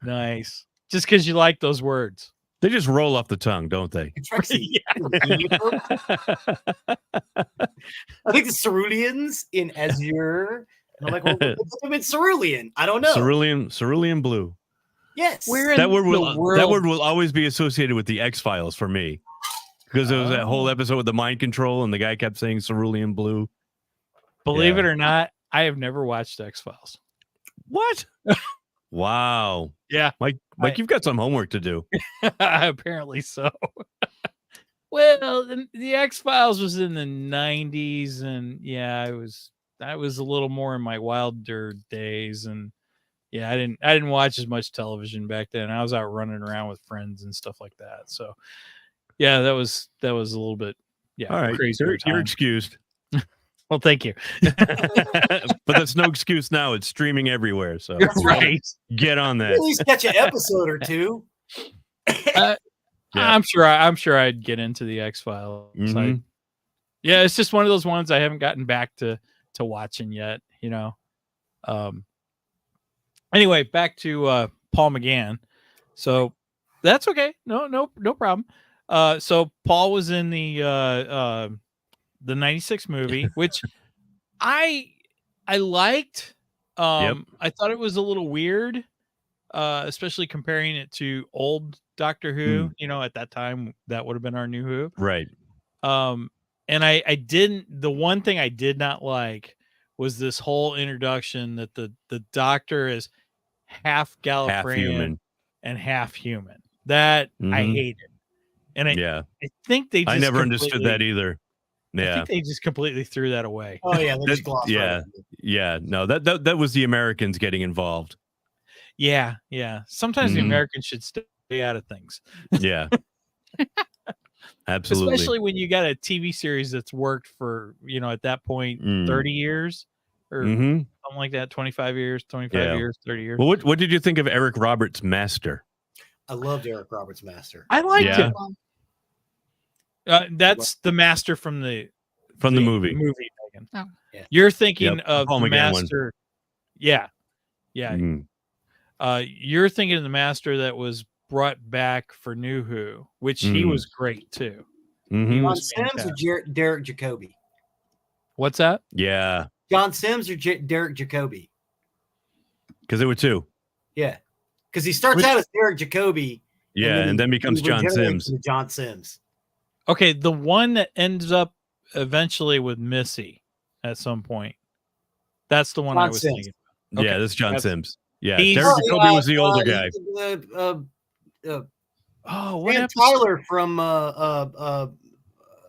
Nice. Just because you like those words. They just roll off the tongue, don't they? Patrexies in Heliotrope. I think the Ceruleans in Azure. And I'm like, well, what's them in Cerulean? I don't know. Cerulean blue. Yes. Where in That word the world? will always be associated with the X-Files for me. Because there was that whole episode with the mind control and the guy kept saying cerulean blue. Believe Yeah. it or not, I have never watched X-Files. What? Wow. Yeah. Mike, you've got some homework to do. Apparently so. Well, the X-Files was in the 90s, and yeah, I was a little more in my wilder days, and yeah, I didn't watch as much television back then. I was out running around with friends and stuff like that. So yeah, that was a little bit All right. crazier You're time. excused. Well, thank you. But that's no excuse now. It's streaming everywhere. So That's right. get on At that. least catch an episode or two. Yeah. I'm sure I'd get into the X-Files. Mhm. Yeah, it's just one of those ones I haven't gotten back to watching yet, you know. Anyway, back to Paul McGann. So that's okay. No problem. So Paul was in the 96 movie, which I liked. I thought it was a little weird, especially comparing it to old Doctor Who. You know, at that time that would have been our new Who. Right. And I didn't. The one thing I did not like was this whole introduction that the Doctor is half Gallifreyan Half human. and half human. That I Mhm. hated. And Yeah. I think they just I never understood that either. I Yeah. think they just completely threw that away. Oh yeah, they just glossed yeah. right over it. Yeah. No, that was the Americans getting involved. Yeah. Sometimes the Mhm. Americans should stay out of things. Yeah. Absolutely. Especially when you got a TV series that's worked for, at that point, 30 years or Mhm. something like that, 25 years, 30 years. Well, what did you think of Eric Roberts' Master? I loved Eric Roberts' Master. I liked Yeah. it. That's the Master from the movie. Megan. Oh. Yeah. You're thinking Yep, of Paul the McGann one. Master. Yeah. Mm. You're thinking of the Master that was brought back for New Who, which he was great too. Mhm. John was Sims or fantastic. Derek Jacobi? What's that? Yeah, John Sims or Derek Jacobi? because there were two. Yeah, because he starts Which- out as Derek Jacobi. Yeah, and then becomes he John regenerates Sims. into John Sims. Okay, the one that ends up eventually with Missy at some point. That's the one I John was Sims. thinking. Yeah, Okay, this is John that's- Sims. Yeah, He's- Derek Jacobi was the older guy. Oh, what Dan episode? Tyler from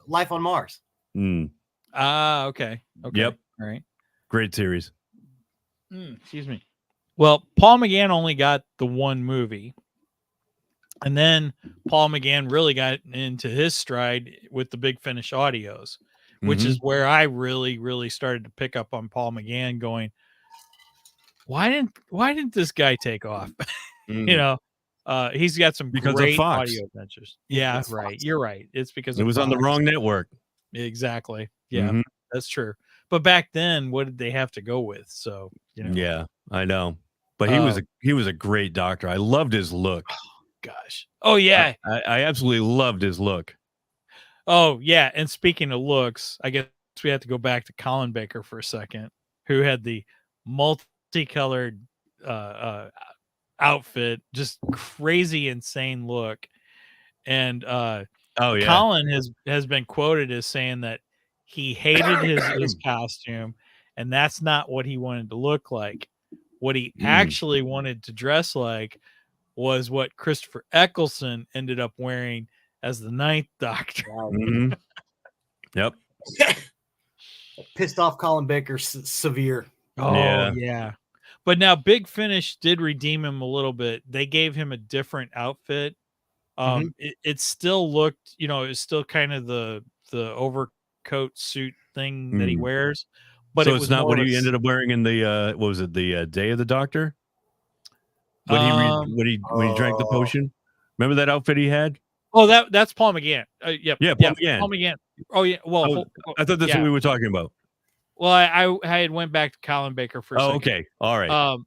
Life on Mars. Mm. Ah, okay. Yep. All right. Great series. Excuse me. Well, Paul McGann only got the one movie. And then Paul McGann really got into his stride with the Big Finish audios, which is where I really, really started to pick up on Paul McGann going, why didn't this guy take off? You know, he's got some because great of Fox. audio adventures. Yeah, It's right. Fox. You're right. It's because It was on the wrong network. Exactly. Yeah, that's true. But back then, what did they have to go with? So, you know. Yeah, I know. But he was a great doctor. I loved his look. Gosh. Oh, yeah. I absolutely loved his look. Oh, yeah. And speaking of looks, I guess we have to go back to Colin Baker for a second, who had the multicolored outfit, just crazy, insane look. And Colin has been quoted as saying that he hated his costume, and that's not what he wanted to look like. What he actually wanted to dress like was what Christopher Eccleston ended up wearing as the Ninth Doctor. Yep. Pissed off Colin Baker severe. Oh, yeah. But now Big Finish did redeem him a little bit. They gave him a different outfit. It still looked, you know, it's still kind of the overcoat suit thing that he wears. But so it it's was not what more he ended up wearing in the what was it, the Day of the Doctor? When he drank the potion. Remember that outfit he had? Oh, that's Paul McGann. Yep. Yeah, Paul McGann. Paul McGann. Oh yeah. Well, I thought that's what we were talking about. Well, I had went back to Colin Baker for a second. Okay. All right.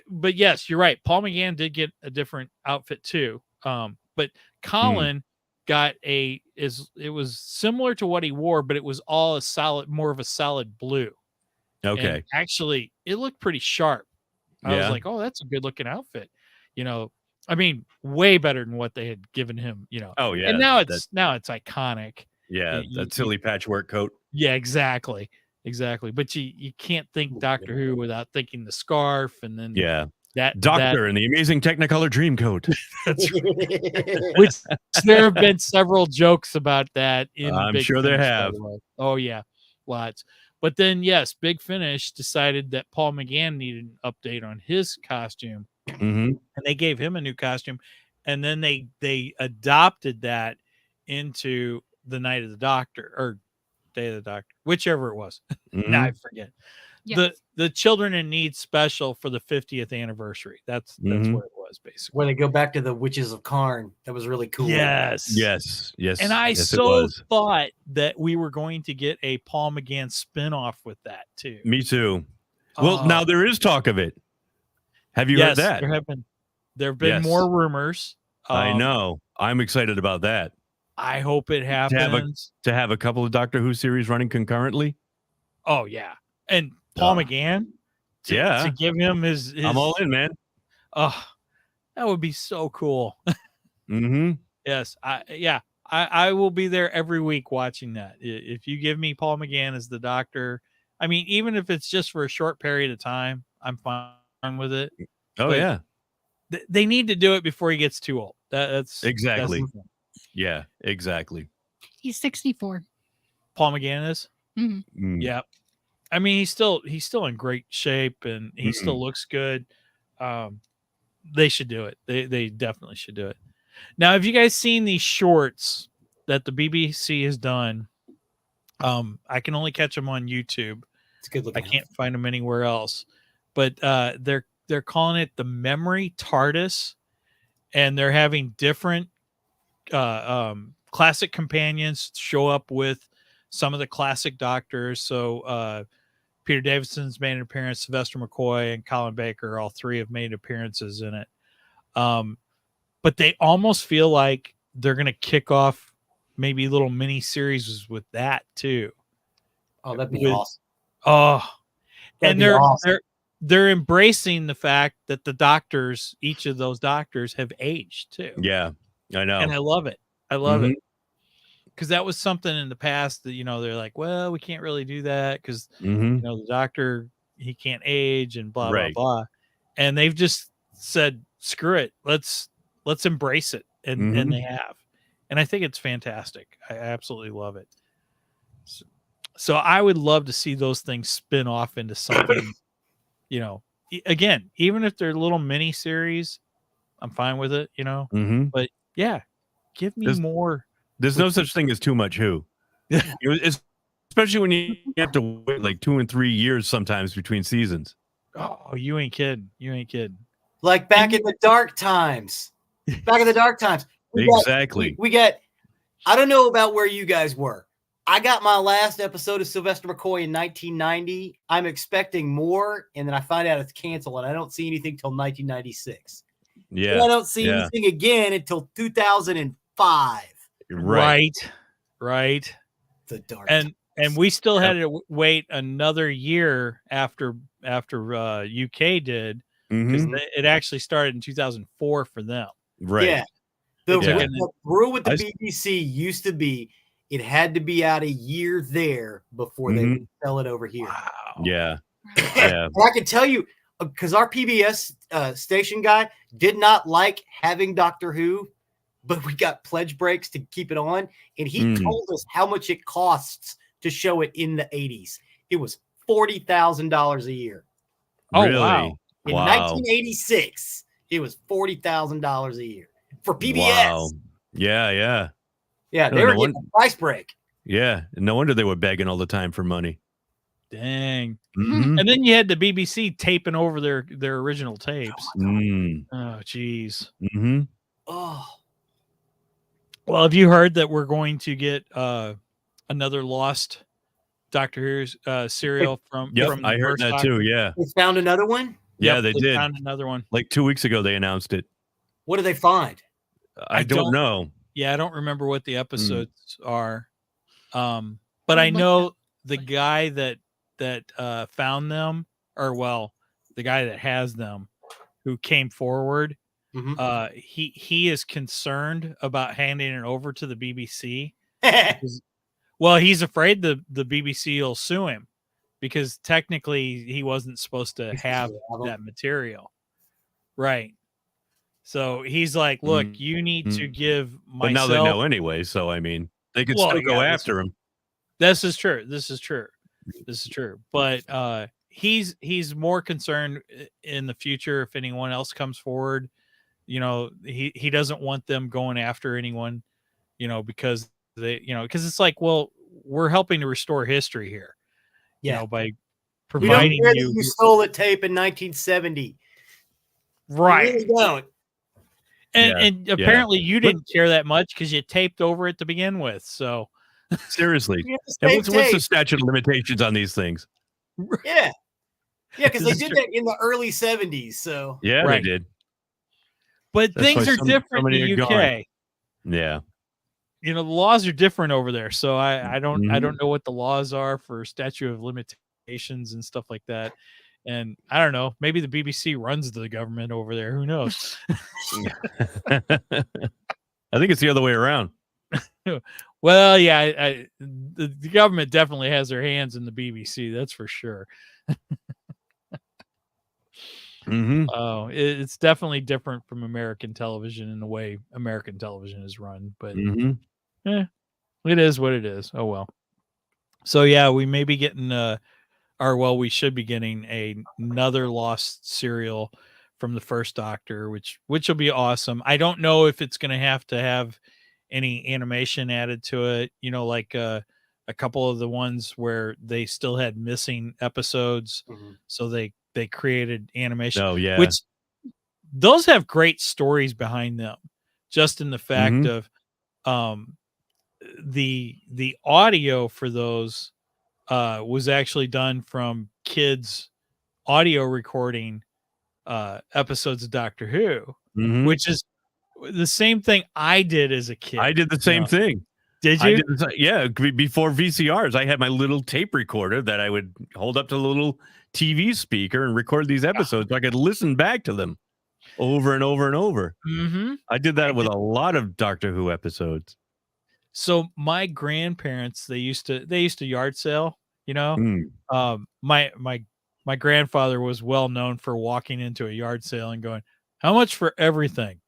But yes, you're right. Paul McGann did get a different outfit too. But Colin got it was similar to what he wore, but it was all more of a solid blue. Okay. And actually, it looked pretty sharp. I was like, oh, that's a good looking outfit. You know, I mean, way better than what they had given him, you know. Oh, yeah. And now it's iconic. Yeah, that silly patchwork coat. Yeah, exactly. But you can't think Doctor Who without thinking the scarf, and then that Doctor in the amazing Technicolor Dreamcoat. That's right. Which there have been several jokes about that in I'm Big sure Finish, there have. Oh yeah, lots. But then yes, Big Finish decided that Paul McGann needed an update on his costume, and they gave him a new costume, and then they adopted that into the Night of the Doctor or Day of the Doctor, whichever it was. Now I forget. Yes. The Children in Need special for the 50th anniversary. That's what it was basically. When they go back to the Witches of Karn, that was really cool. Yes. And I thought that we were going to get a Paul McGann spinoff with that too. Me too. Well, now there is talk of it. Have you heard that? There have been more rumors. I know. I'm excited about that. I hope it happens. To have a couple of Doctor Who series running concurrently. Oh yeah, and Paul McGann. To give him his. I'm all in, man. Oh, that would be so cool. Yes, I will be there every week watching that. If you give me Paul McGann as the Doctor, I mean, even if it's just for a short period of time, I'm fine with it. Oh, but yeah. They need to do it before he gets too old. That's exactly. Yeah, exactly. He's 64. Paul McGann is. Yeah. I mean, he's still in great shape, and he still looks good. They should do it. They definitely should do it. Now, have you guys seen these shorts that the BBC has done? I can only catch them on YouTube. It's good looking. I can't find them anywhere else. But they're calling it the Memory TARDIS, and they're having different classic companions show up with some of the classic Doctors. So Peter Davison's made an appearance, Sylvester McCoy and Colin Baker, all three have made appearances in it. But they almost feel like they're going to kick off maybe little mini series with that too. Oh, that'd be awesome. Oh, and they're embracing the fact that the Doctors, each of those Doctors, have aged too. Yeah, I know, and I love it. I love it. Because that was something in the past that, they're like, well, we can't really do that because, the Doctor, he can't age and blah, blah, blah. And they've just said, screw it. Let's embrace it. And they have. And I think it's fantastic. I absolutely love it. So I would love to see those things spin off into something, again, even if they're little mini series, I'm fine with it, Mm-hmm. but yeah, give me more. There's no such thing as too much Who. Especially when you have to wait like 2 and 3 years sometimes between seasons. Oh, you ain't kidding. Like back in the dark times. Exactly. We got, I don't know about where you guys were. I got my last episode of Sylvester McCoy in 1990. I'm expecting more, and then I find out it's canceled, and I don't see anything till 1996. Yeah. And I don't see anything again until 2005. Right. The dark. And we still had to wait another year after UK did, because it actually started in 2004 for them. Right. Yeah. The rule with the BBC used to be it had to be out a year there before they would sell it over here. Wow. Yeah. And I can tell you, because our PBS station guy did not like having Doctor Who, but we got pledge breaks to keep it on, and he told us how much it costs to show it in the 80s. It was $40,000 a year. Oh, really? wow. In 1986, it was $40,000 a year for PBS. Wow. Yeah. Yeah, they were getting a price break. Yeah. No wonder they were begging all the time for money. Dang. Mm-hmm. And then you had the BBC taping over their original tapes. Oh, geez. Mm-hmm. Oh. Well, have you heard that we're going to get another lost Doctor Who serial from Yep, from the I heard first that Doctor? too. Yeah. They found another one? Yeah, Yep, they did. found another one. Like 2 weeks ago, they announced it. What did they find? I don't know. Yeah, I don't remember what the episodes are. But I know the guy that found them, the guy that has them, who came forward. He is concerned about handing it over to the BBC. Well, he's afraid the BBC will sue him because technically he wasn't supposed to have that material. Right. So he's like, look, you need to give myself. But now they know anyway, so I mean, they could still go after him. This is true. But he's more concerned in the future if anyone else comes forward. He doesn't want them going after anyone, because because it's like, well, we're helping to restore history here. By providing we don't care that you stole a tape in 1970. Right. We really don't. And apparently you didn't care that much because you taped over it to begin with. So seriously, what's the statute of limitations on these things? Yeah, because they did that in the early 70s. So they did. But things are different in the UK. Yeah, the laws are different over there. So I don't know what the laws are for statute of limitations and stuff like that. And I don't know, maybe the BBC runs the government over there. Who knows? I think it's the other way around. Well, yeah, the government definitely has their hands in the BBC. That's for sure. Oh, it's definitely different from American television in the way American television is run. But it is what it is. Oh, well. So, yeah, we may be getting we should be getting another lost serial from the first Doctor, which will be awesome. I don't know if it's going to have any animation added to it, like a couple of the ones where they still had missing episodes. So they created animation. Oh, yeah. Which those have great stories behind them, just in the fact of the audio for those was actually done from kids audio recording episodes of Doctor Who, which is the same thing I did as a kid. I did the same thing. Did you? Before VCRs, I had my little tape recorder that I would hold up to the little TV speaker and record these episodes so I could listen back to them over and over and over. I did that with a lot of Doctor Who episodes. So my grandparents, they used to yard sale, my grandfather was well known for walking into a yard sale and going, how much for everything?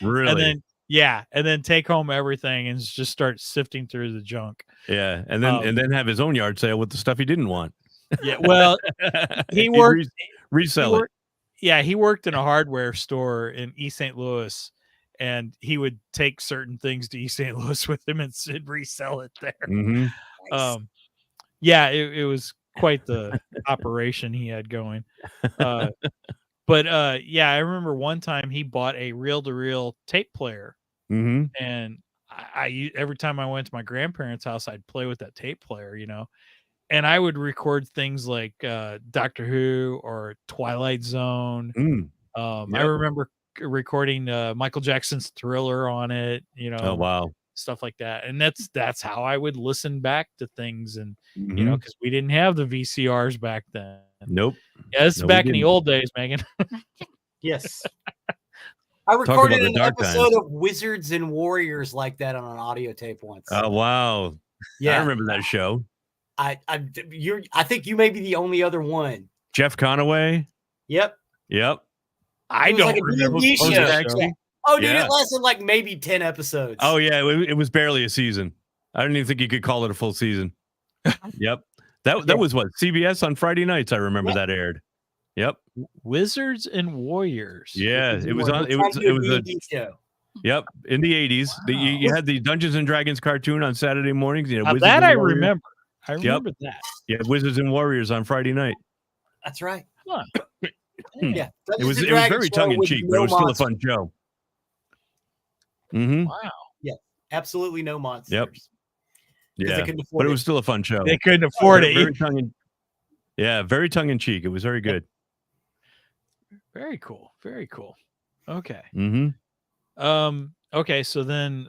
Really? And then, Yeah, and then take home everything and just start sifting through the junk. Yeah, and then have his own yard sale with the stuff he didn't want. Yeah, well, he He'd worked resell it. Yeah, he worked in a hardware store in East St. Louis, and he would take certain things to East St. Louis with him and resell it there. Mm-hmm. Yeah, it was quite the operation he had going. But yeah, I remember one time he bought a reel-to-reel tape player, Mm-hmm. and I every time I went to my grandparents' house, I'd play with that tape player, and I would record things like Doctor Who or Twilight Zone. I remember recording Michael Jackson's Thriller on it, Oh wow. stuff like that. And that's how I would listen back to things, and Mm-hmm. because we didn't have the VCRs back then. Nope. Yeah, this is No, we back in the didn't. old days, Megan. Yes. I recorded about an the dark episode times. of Wizards and Warriors like that on an audio tape once. Oh wow. yeah. I remember that show. I think you may be the only other one. Jeff Conaway. Yep. Yep. I It was don't like a remember. D&D most of show. that show. Oh, dude, Yeah. it lasted like maybe 10 episodes. Oh yeah, it was barely a season. I don't even think you could call it a full season. Yep. That was what, CBS on Friday nights. I remember that aired. Yep. Wizards and Warriors. Yeah, it was on. We're It trying was. to do It was a. D&D show. Yep, in the 80s. You had the Dungeons and Dragons cartoon on Saturday mornings. Now Wizards that and I Warriors. remember. I remember that. Yeah, Wizards and Warriors on Friday night. That's right. Huh. Yeah. It was very tongue in cheek, but it was still a fun show. Mm-hmm. Wow. Absolutely no monsters. Because Yeah, they couldn't afford but it was still a fun show. They couldn't afford it. Very very tongue in cheek. It was very good. Very cool. Very cool. Okay. Mm-hmm. Okay, so then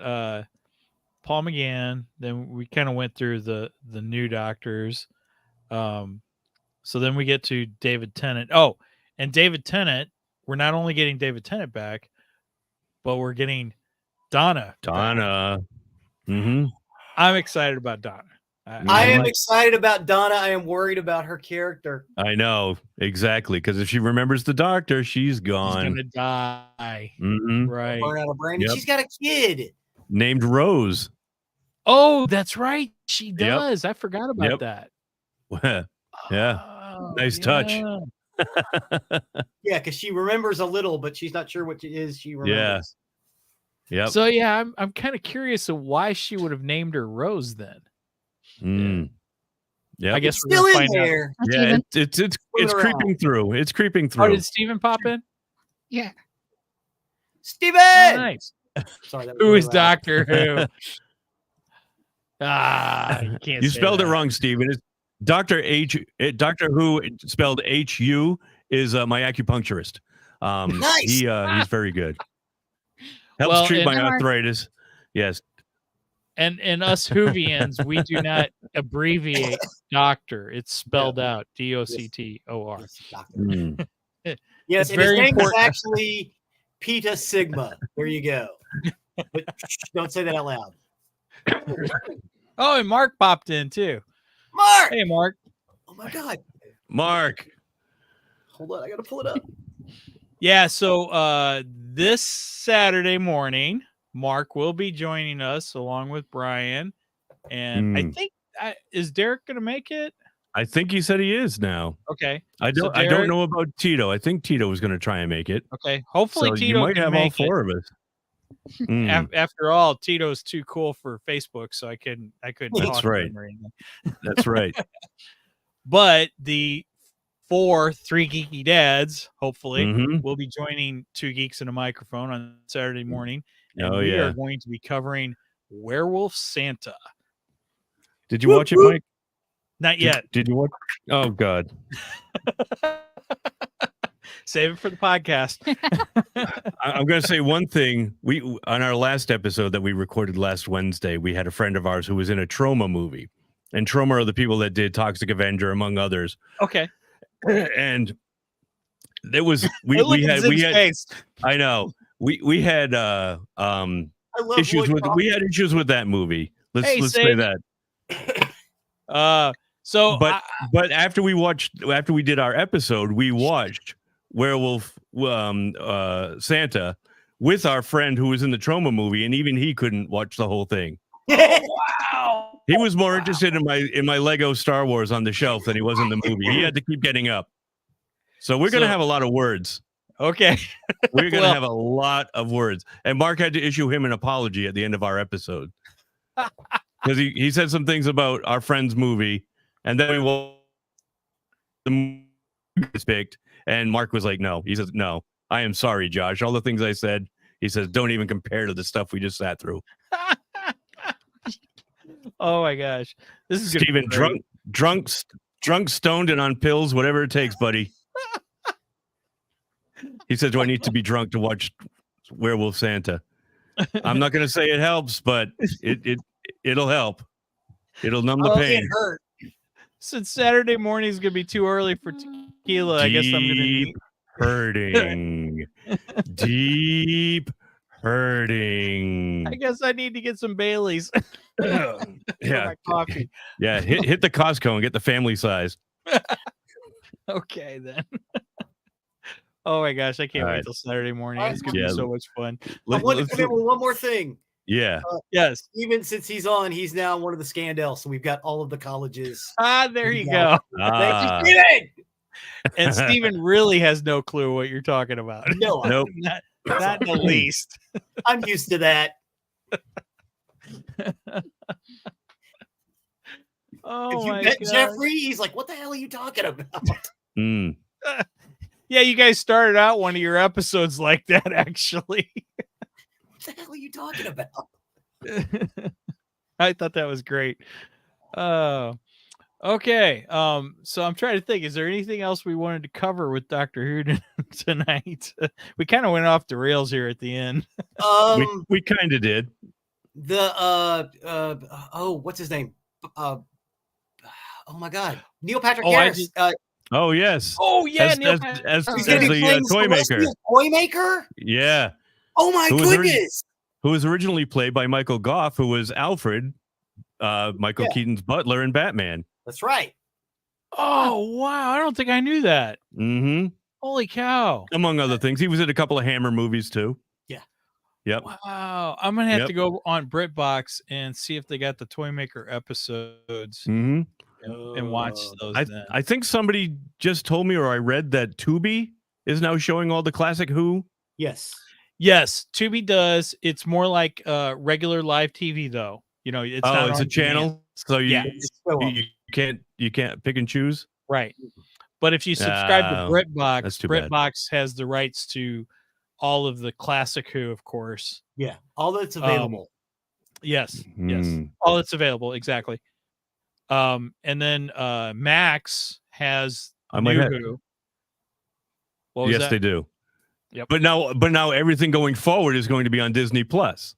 Paul McGann, then we kind of went through the new doctors. So then we get to David Tennant. Oh, and David Tennant, we're not only getting David Tennant back, but we're getting Donna. Donna. Mm-hmm. I'm excited about Donna. I am excited about Donna. I am worried about her character. I know exactly, because if she remembers the doctor, she's She's gone. gonna die. Mm-hmm. Right. Burn out of brain. Yep. She's got a kid. Named Rose. Oh, that's right. She Yep. does. I forgot about Yep. that. Yeah. Oh, Nice touch. yeah. Yeah, because she remembers a little, but she's not sure what it is she remembers. Yep. So yeah, I'm kind of curious of why she would have named her Rose then. Mm. Yep. I guess It's we're still gonna in find out. there. Yeah, it's Moving creeping through. It's creeping Oh, through. did Steven pop in? Yeah. Steven! Oh, nice. Sorry, that was Who really is loud. Doctor Who? You can't. You say spelled it that. wrong, Steven. It's Doctor Who spelled H-U is my acupuncturist. Nice. He's very good. Helps Well, treat and- my arthritis. Yes. And us Whovians, we do not abbreviate doctor. It's spelled out DOCTOR. Yes, doctor. Mm. Yes, It's and his very name important. is actually Peta Sigma. There you go. But don't say that out loud. Oh, and Mark popped in too. Mark! Hey, Mark. Oh my God. Mark. Hold on. I got to pull it up. Yeah, so this Saturday morning, Mark will be joining us along with Brien. And I think is Derek going to make it? I think he said he is now. Okay. I So don't Derek- know about Tito. I think Tito was going to try and make it. Okay. Hopefully So Tito you might can have all make it. four of us. Mm, After all, Tito's too cool for Facebook, so I couldn't That's talk to right. him or anything. that's right. But the Three Geeky Dads, hopefully, Mhm. will be joining Two Geeks and a Microphone on Saturday morning. And Oh, we yeah. are going to be covering Werewolf Santa. Did you watch it, Mike? Not yet. Did you watch? Oh God. Save it for the podcast. I'm going to say one thing. We on our last episode that we recorded last Wednesday, we had a friend of ours who was in a Trauma movie, and Trauma are the people that did Toxic Avenger, among others. Okay. And there was we Look at had Zim's face. I know we had I love issues Lloyd with we had issues with that movie. Let's Hey, say Sage. that. So But after we did our episode, we watched Werewolf Santa with our friend who was in the trauma movie, and even he couldn't watch the whole thing. Wow. He was more interested in my Lego Star Wars on the shelf than he was in the movie. He had to keep getting up. So we're going to have a lot of words. Okay. We're going to have a lot of words. And Mark had to issue him an apology at the end of our episode. Because he said some things about our friend's movie. And then we watched the movie picked. And Mark was like, no. He says, no, I am sorry, Josh. All the things I said, he says, don't even compare to the stuff we just sat through. Oh my gosh. This is Steven, drunk, stoned, and on pills, whatever it takes, buddy. He said, do I need to be drunk to watch Werewolf Santa? I'm not going to say it helps, but it'll help. It'll numb the pain. It hurt. Since Saturday morning is going to be too early for tequila, I guess I'm going to need hurting. Deep hurting. I guess I need to get some Baileys. Yeah. My coffee. Yeah. Hit the Costco and get the family size. Okay, then. Oh my gosh, I can't wait till Saturday morning. It's going to be so much fun. I want to come in with one more thing. Yeah. Yes. Even since he's on, he's now one of the Scandals. So we've got all of the colleges. There you go. Thank you, Steven. And Steven really has no clue what you're talking about. No, Nope. Not in the least. I'm used to that. Oh if you my met God. Jeffrey, he's like, what the hell are you talking about? Mm. Yeah, you guys started out one of your episodes like that, actually. What the hell are you talking about? I thought that was great. Okay. So I'm trying to think, is there anything else we wanted to cover with Dr. Who tonight? We kind of went off the rails here at the end. We kind of did. What's his name? Oh my God, Neil Patrick Harris. Oh yes. Oh yeah, as he's gonna be the playing toy maker. Toy maker. Yeah. Oh my goodness. Who was originally played by Michael Goff, who was Alfred, Michael Keaton's butler in Batman. That's right. Oh wow, I don't think I knew that. Mm-hmm. Holy cow! Among other things, he was in a couple of Hammer movies too. Yeah. Yep. Wow, I'm gonna have to go on BritBox and see if they got the Toymaker episodes and watch those. I think somebody just told me, or I read that Tubi is now showing all the classic Who. Yes. Yes, Tubi does. It's more like regular live TV, though. You know, it's not it's on a channel, demand. so you Yeah. you can't pick and choose. Right. But if you subscribe to BritBox, that's too bad. BritBox has the rights to all of the classic Who, of course. Yeah. All that's available. Yes. Yes. All that's available. Exactly. And then Max has new Who. What was yes, that? they do. Yep. But now everything going forward is going to be on Disney Plus.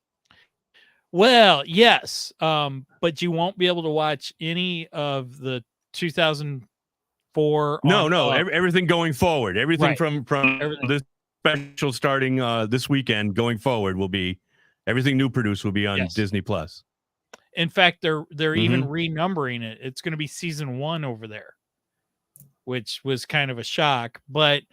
Well, yes. But you won't be able to watch any of the 2004. No. Everything going forward. Everything Right. from this special starting this weekend going forward will be everything new produced will be on Disney Plus. In fact, they're even renumbering it. It's going to be season 1 over there, which was kind of a shock. But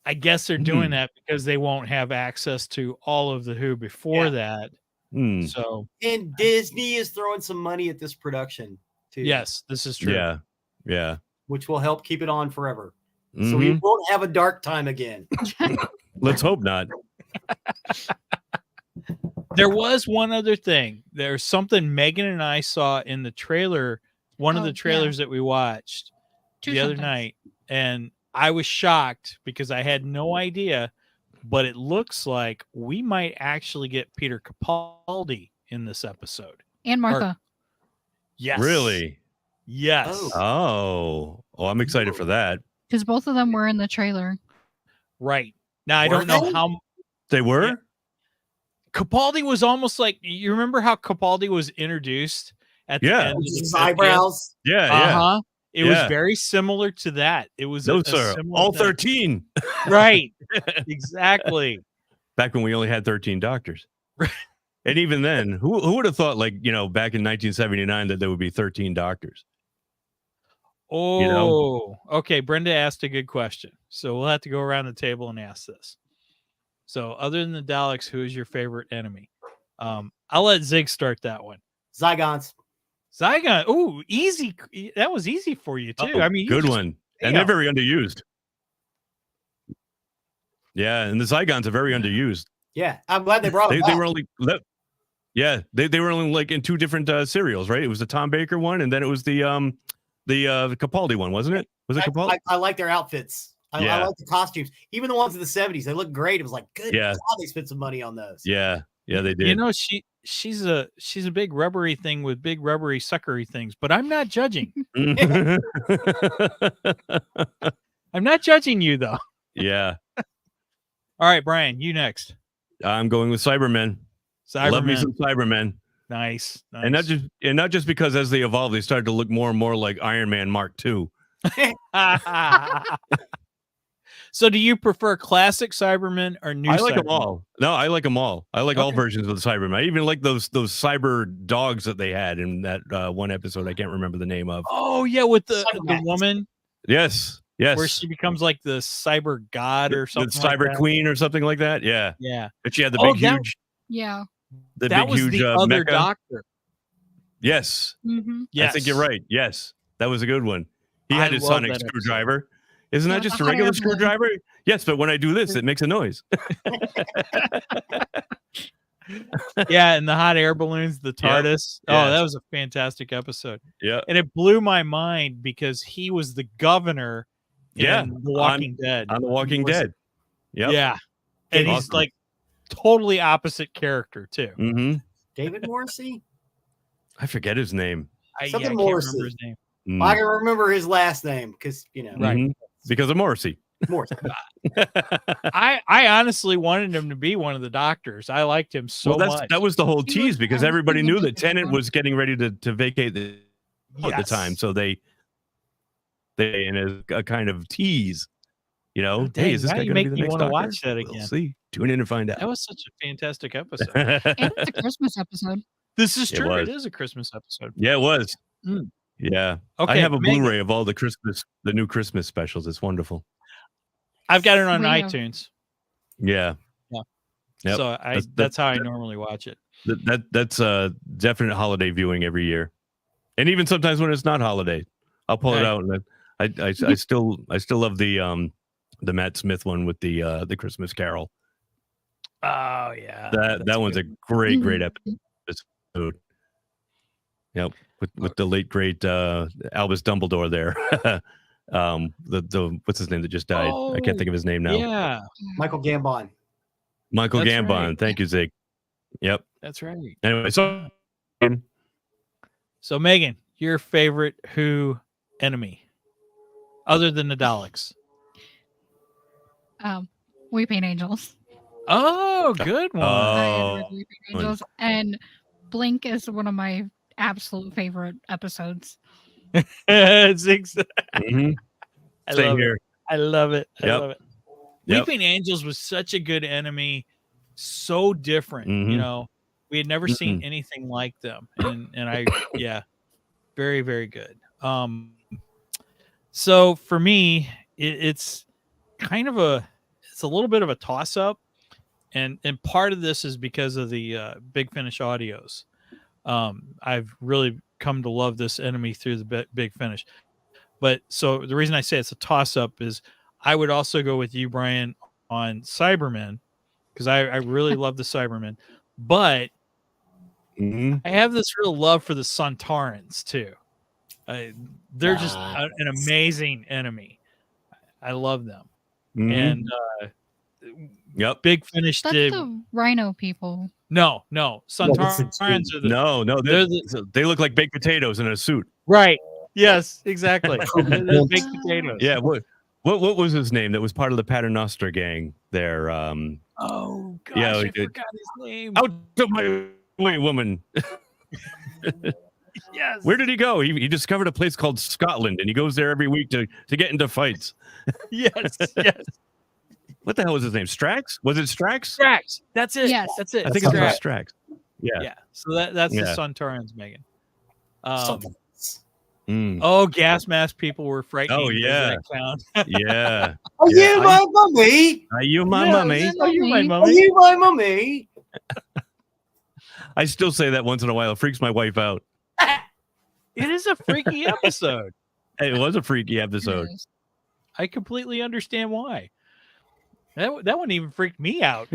I guess they're doing that because they won't have access to all of the Who before that. So, and Disney is throwing some money at this production too. Yes, this is true. Yeah. Which will help keep it on forever. So we won't have a dark time again. Let's hope not. There was one other thing. There's something Megan and I saw in the trailer, one of the trailers that we watched the other night, and I was shocked because I had no idea, but it looks like we might actually get Peter Capaldi in this episode. And Martha. Yes. Really? Yes. Oh, I'm excited for that. Because both of them were in the trailer. Right. Now, I don't know how they were. Yeah. Capaldi was almost like, you remember how Capaldi was introduced at the end? His eyebrows. Yeah. It was very similar to that. It was those are all 13. Right. Exactly. Back when we only had 13 doctors. And even then, who would have thought, like, back in 1979 that there would be 13 doctors? Oh, okay. Brenda asked a good question. So we'll have to go around the table and ask this. So other than the Daleks, who is your favorite enemy? I'll let Zig start that one. Zygons. Zygon. Ooh, easy. That was easy for you too. Oh, I mean, good one. And they're very underused. Yeah, and the Zygons are very underused. Yeah, I'm glad they brought them They back. were only they were only like in 2 different serials, right? It was the Tom Baker one, and then it was the Capaldi one, wasn't it? Was it Capaldi? I like their outfits. I like the costumes. Even the ones in the 70s, they look great. It was like, good God, they spent some money on those. Yeah, they did. You know, she's a big rubbery thing with big rubbery suckery things, but I'm not judging. I'm not judging you though. Yeah. All right, Brian, you next. I'm going with Cybermen. Love me some Cybermen. Nice. And not just because as they evolve, they started to look more and more like Iron Man Mark II. So do you prefer classic Cybermen or new? I like Cybermen? them all. No, I like them all. I like all versions of the Cybermen. I even like those cyber dogs that they had in that one episode. I can't remember the name of. Oh yeah, with the woman. Yes. Where she becomes like the cyber god or something. The cyber like queen or something like that. Yeah. Yeah. But she had the big huge. Yeah. The that big was huge the other mecha. doctor. Yes. Mm-hmm. Yes. I think you're right. Yes. That was a good one. He had his sonic screwdriver. Isn't that just a regular screwdriver? Yes, but when I do this, it makes a noise. Yeah, and the hot air balloons, the TARDIS. Yeah. Oh, that was a fantastic episode. Yeah. And it blew my mind because he was the governor in The Walking Dead. On The Walking Dead. Yep. Yeah. And he's like totally opposite character too. Mm-hmm. David Morrissey? I forget his name. I can't remember his name. I can remember his last name because, Right. Because of Morrissey. Morrissey. I honestly wanted him to be one of the doctors. I liked him so much. That was the whole tease because everybody knew that Tennant was getting ready to vacate at the time. So they in a kind of tease, hey, is this guy going to be the next want doctor? to watch that again? We'll see. Tune in and find out. That was such a fantastic episode. And it's a Christmas episode. This is true. It is a Christmas episode. Yeah, it was. Mm. Yeah. Okay, I have a Blu-ray of all the new Christmas specials. It's wonderful. I've got it on iTunes. Yeah. Yeah. Yep. So that's how I normally watch it. That's a definite holiday viewing every year. And even sometimes when it's not holiday, I'll pull it out and I still love the Matt Smith one with the Christmas Carol. Oh yeah. That one's a great episode. Yep. With the late great Albus Dumbledore there. The what's his name that just died? I can't think of his name now. Yeah. Michael Gambon. Michael That's Gambon. right. Thank you, Zig. Yep. That's right. Anyway, so Megan, your favorite Who enemy, other than the Daleks? Weeping Angels. Oh, good one. I adore Weeping Angels, and Blink is one of my absolute favorite episodes. Zig's. mm-hmm. Same here. I love it. I Yep. love it. Yep. Weeping Angels was such a good enemy, so different. Mhm. We had never seen anything like them, and I very, very good. So for me, it's kind of a little bit of a toss up, and part of this is because of the Big Finish audios. I've really come to love this enemy through the Big Finish. But so the reason I say it's a toss up is I would also go with you, Brian, on Cybermen, because I really love the Cybermen. But I have this real love for the Sontarans too. They're just an amazing enemy. I love them. And Big Finish That's did the Rhino people. no Sontarans are the they look like baked potatoes in a suit. right. Yes, exactly. They're baked potatoes. Yeah. What was his name? That was part of the Paternoster gang there. Oh gosh, yeah, I forgot his name. Out of my way, woman. Yes. Where did he go? He discovered a place called Scotland, and he goes there every week to get into fights. Yes. What the hell was his name? Strax? Was it Strax? Strax. That's it. Yes. That's it. I think it's Strax. Yeah. Yeah. So that's the Sontarans, Megan. Oh, gas mask people were frightening. Oh, Does yeah. that count? Yeah. Are Yeah, you my mummy? Are you my Yeah, mummy? Are you my Are mummy? you my mummy? I still say that once in a while. It freaks my wife out. It is a freaky episode. It was a freaky It episode. is. I completely understand why. That one even freaked me out.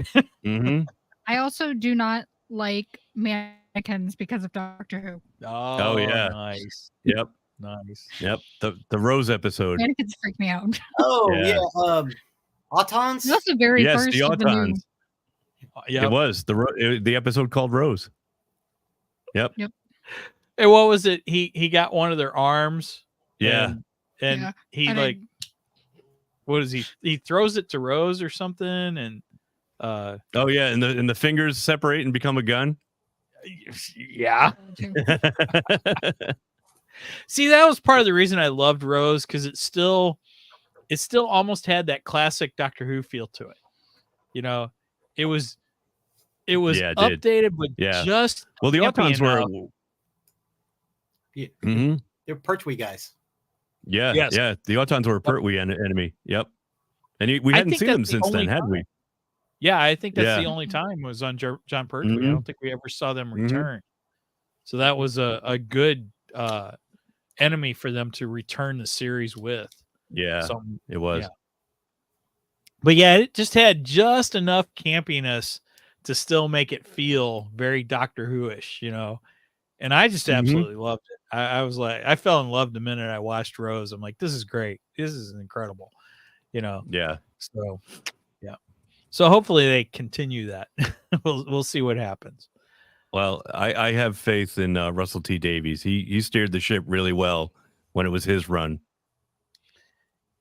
Mm-hmm. I also do not like mannequins because of Doctor Who. Oh, yeah. Nice. Yep. Nice. Yep. The Rose episode. Mannequins freak me out. Oh Yeah. yeah. Autons. That's the very Yes, first the of the new. Autons. Yeah. It was the episode called Rose. Yep. And what was it? He got one of their arms. Yeah. And Yeah, he and like, what is he? He throws it to Rose or something, and Oh yeah, and the fingers separate and become a gun. yeah. See, that was part of the reason I loved Rose, because it still almost had that classic Doctor Who feel to it. You know, it was Yeah, it did. updated, but Yeah. just Well, the campy Autons were. enough. Yeah. Mhm. They're Pertwee guys. Yeah, Yes. yeah. The Autons were a Pertwee enemy. Yep. And we I hadn't think seen that's them the since only then, had time. we? Yeah, I think that's Yeah. the only time was on John Pertwee. I Mhm. don't think we ever saw them Mhm. return. So that was a good enemy for them to return the series with. Yeah, So, it was. yeah. But yeah, it just had just enough campiness to still make it feel very Doctor Who-ish, you know. And I just Mhm. absolutely loved it. I was like, I fell in love the minute I watched Rose. I'm like, this is great. This is incredible, you know. Yeah. So, yeah. So hopefully they continue that. We'll see what happens. Well, I have faith in Russell T Davies. He steered the ship really well when it was his run.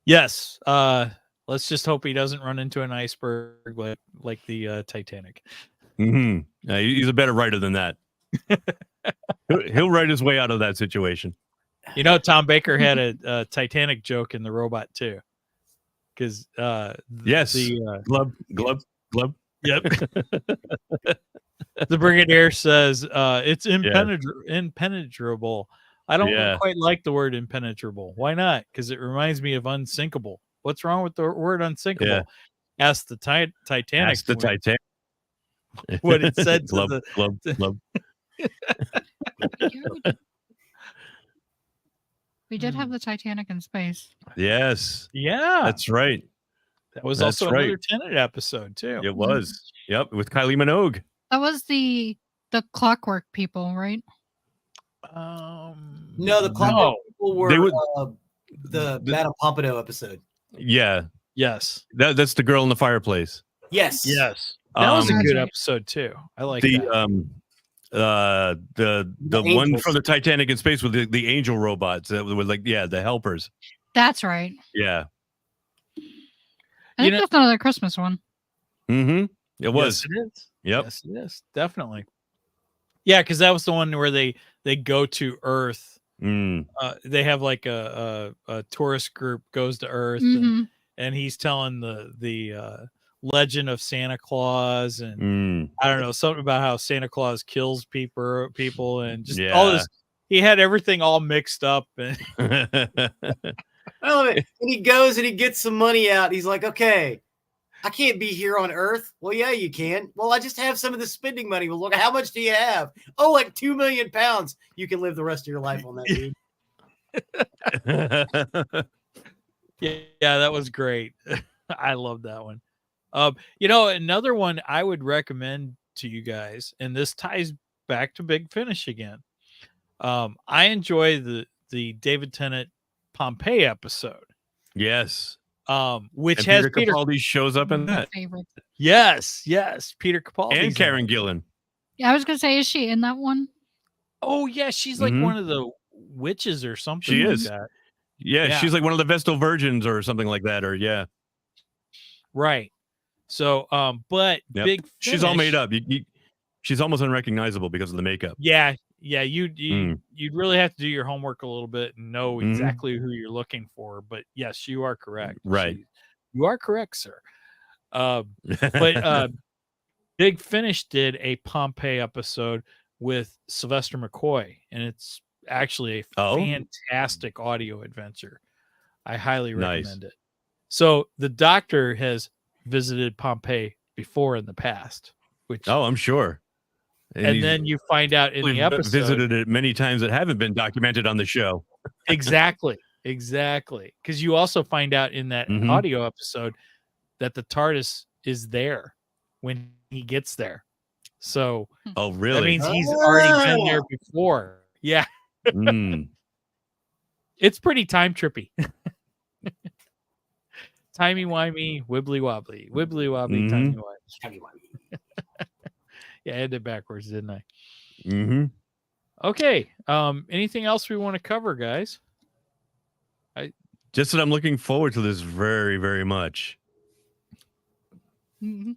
Yes. Let's just hope he doesn't run into an iceberg like the Titanic. Mm-hmm. He's a better writer than that. He'll write his way out of that situation. You know, Tom Baker had a Titanic joke in The Robot too, because Yes. the Glub. yep, the Brigadier says it's impenetrable. I don't quite like the word impenetrable. Why not? Because it reminds me of unsinkable. What's wrong with the word unsinkable? Yeah. Ask the Titanic. Ask the Titanic. What it said to glub. We did have the Titanic in space. Yes, Yeah, that's right. that was that's also right. another Tennant episode too. It was. Yep, with Kylie Minogue. That was the Clockwork people, right? No, the Clockwork people were They would- the Madame Pompadour episode. Yeah, Yes, that's the girl in the fireplace. Yes. yes, that was a That's good right. episode too. I like The that. the one angels. from the Titanic in space with the angel robots that were like the helpers. That's right. Yeah. I think that's another Christmas one. Mm-hmm. It was. Yes, it is. Yep. Yes, it is. Definitely. Yeah, because that was the one where they go to Earth. Mm. They have like a tourist group goes to Earth, Mhm. and he's telling the legend of Santa Claus, and Mm. I don't know, something about how Santa Claus kills people and just Yeah. all this. He had everything all mixed up, and I love it. And he goes and he gets some money out. He's like, okay, I can't be here on Earth. Well, yeah, you can. Well, I just have some of the spending money. Well, look, how much do you have? Oh, like 2 million pounds. You can live the rest of your life on that, dude. yeah, that was great. I love that one. You know, another one I would recommend to you guys, and this ties back to Big Finish again. I enjoy the David Tennant Pompeii episode. Yes. Which And has Peter Capaldi shows up in My that. favorite. yes, Peter Capaldi And Karen Gillan. Yeah, I was gonna say, is she in that one? Oh yeah, she's like Mhm. one of the witches or something. She like is. that. Yeah, Yeah. she's like one of the Vestal Virgins or something like that. Or yeah. Right. So, but Yep. Big She's all Finish- made up. She's almost unrecognizable because of the makeup. Yeah, you'd Mm. really have to do your homework a little bit and know Mhm. exactly who you're looking for. But yes, you are correct. Right. You are correct, sir. But Big Finish did a Pompeii episode with Sylvester McCoy, and it's actually a fantastic audio adventure. I highly Nice. recommend it. So the Doctor has visited Pompeii before in the past, which I'm sure. and then you find out in the episode visited it many times that haven't been documented on the show. exactly, because you also find out in that audio episode that the TARDIS is there when he gets there. So really? That means he's already been there before. Yeah. It's pretty time trippy. Timey-wimey, wibbly-wobbly. Wibbly-wobbly, timey-wimey. Yeah, I had it backwards, didn't I? Mm-hmm. Okay. Anything else we want to cover, guys? Just that I'm looking forward to this very, very much. Mm-hmm.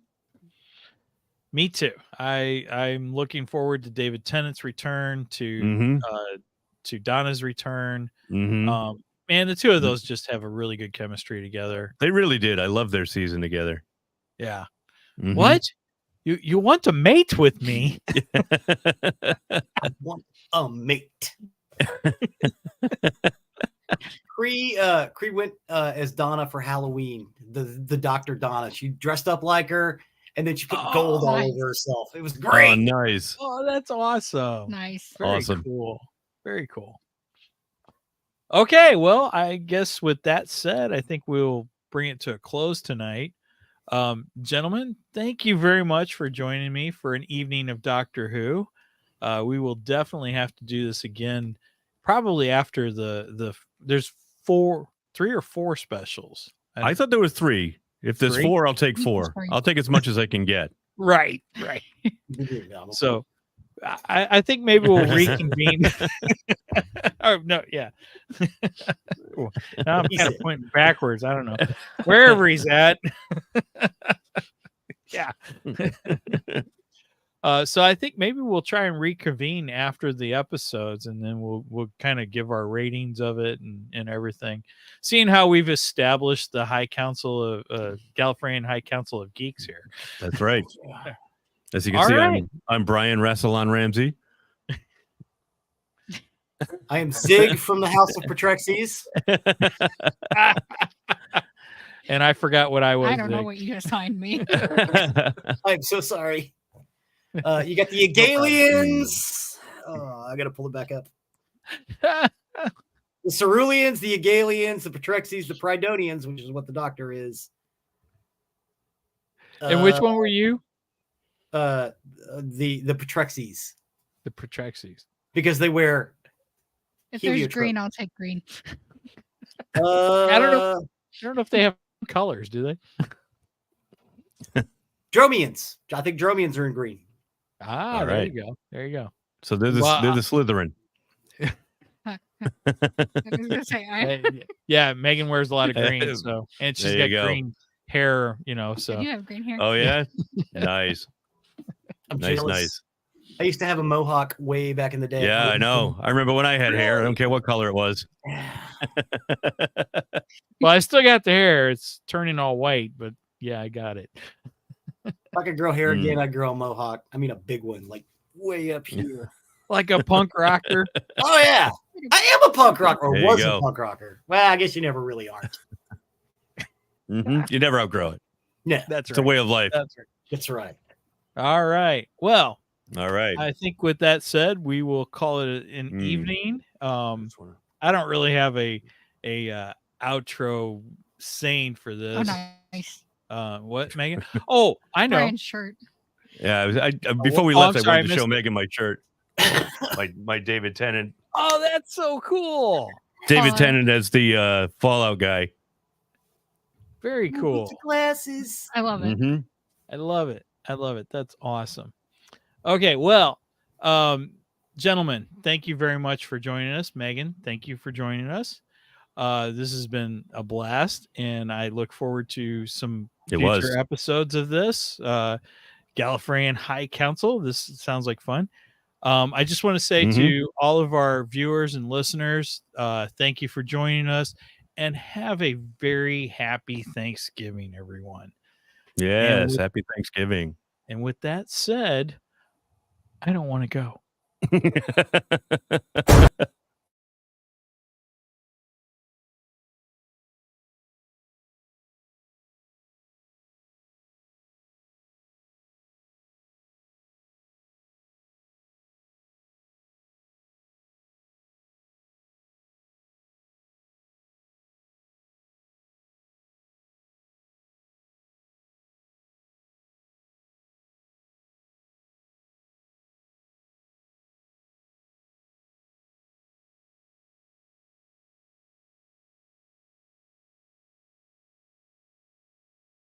Me too. I'm looking forward to David Tennant's return, to Donna's return. Man, the two of those just have a really good chemistry together. They really did. I love their season together. Yeah. What? You want to mate with me? I want a mate. Cree went as Donna for Halloween. The Dr. Donna. She dressed up like her, and then she put gold all over herself. It was great. Oh, nice. Oh, that's awesome. Nice. Very awesome. Cool. Very cool. Okay, well, I guess with that said, I think we'll bring it to a close tonight. Gentlemen, thank you very much for joining me for an evening of Doctor Who. We will definitely have to do this again, probably after there's 3 or 4 specials. I thought there was 3. If there's 4, I'll take 4. I'll take as much as I can get. Right. So I think maybe we'll reconvene. Oh no, yeah. Now I'm kind of pointing backwards. I don't know. Wherever he's at. Yeah. So I think maybe we'll try and reconvene after the episodes, and then we'll kind of give our ratings of it and everything. Seeing how we've established the High Council of Gallifreyan High Council of Geeks here. That's right. As you can see, I'm Brien Rassilon Ramsey. I am Zig from the House of Patrexes. And I forgot what I was. I don't know what you assigned me. I'm so sorry. You got the Egalians. Oh, I got to pull it back up. The Ceruleans, the Egalians, the Patrexes, the Pridonians, which is what the Doctor is. And which one were you? The Patrexes. The Patrexes. Because they wear. If there's green, I'll take green. I don't know if they have colors, do they? Dromians. I think Dromians are in green. Ah, there you go. There you go. So they're the Slytherin. I was gonna say, yeah, Megan wears a lot of green, so and she's got green hair, so you have green hair. Oh yeah, nice. I'm nice, jealous. nice. I used to have a mohawk way back in the day. Yeah, I know. I remember when I had hair. I don't care what color it was. Well, I still got the hair. It's turning all white, but yeah, I got it. If I could grow hair again, I'd grow a mohawk. I mean, a big one, like way up here. Like a punk rocker. Oh, yeah. I am a punk rocker, or was a punk rocker. Well, I guess you never really are. You never outgrow it. Yeah, that's right. It's a way of life. That's right. All right. Well, all right. I think with that said, we will call it an evening. I don't really have a outro saying for this. Oh, nice. What, Megan? Oh, I know. Brian's shirt. Yeah, before we left, I wanted to show Megan my shirt. my David Tennant. Oh, that's so cool. David Tennant as the Fallout guy. Very cool. Glasses. I love it. Mm-hmm. I love it. I love it. That's awesome. Okay, well, gentlemen, thank you very much for joining us. Megan, thank you for joining us. This has been a blast, and I look forward to some future episodes of this. Gallifreyan High Council. This sounds like fun. I just want to say to all of our viewers and listeners, thank you for joining us, and have a very happy Thanksgiving, everyone. Yes, happy Thanksgiving. And with that said, I don't want to go.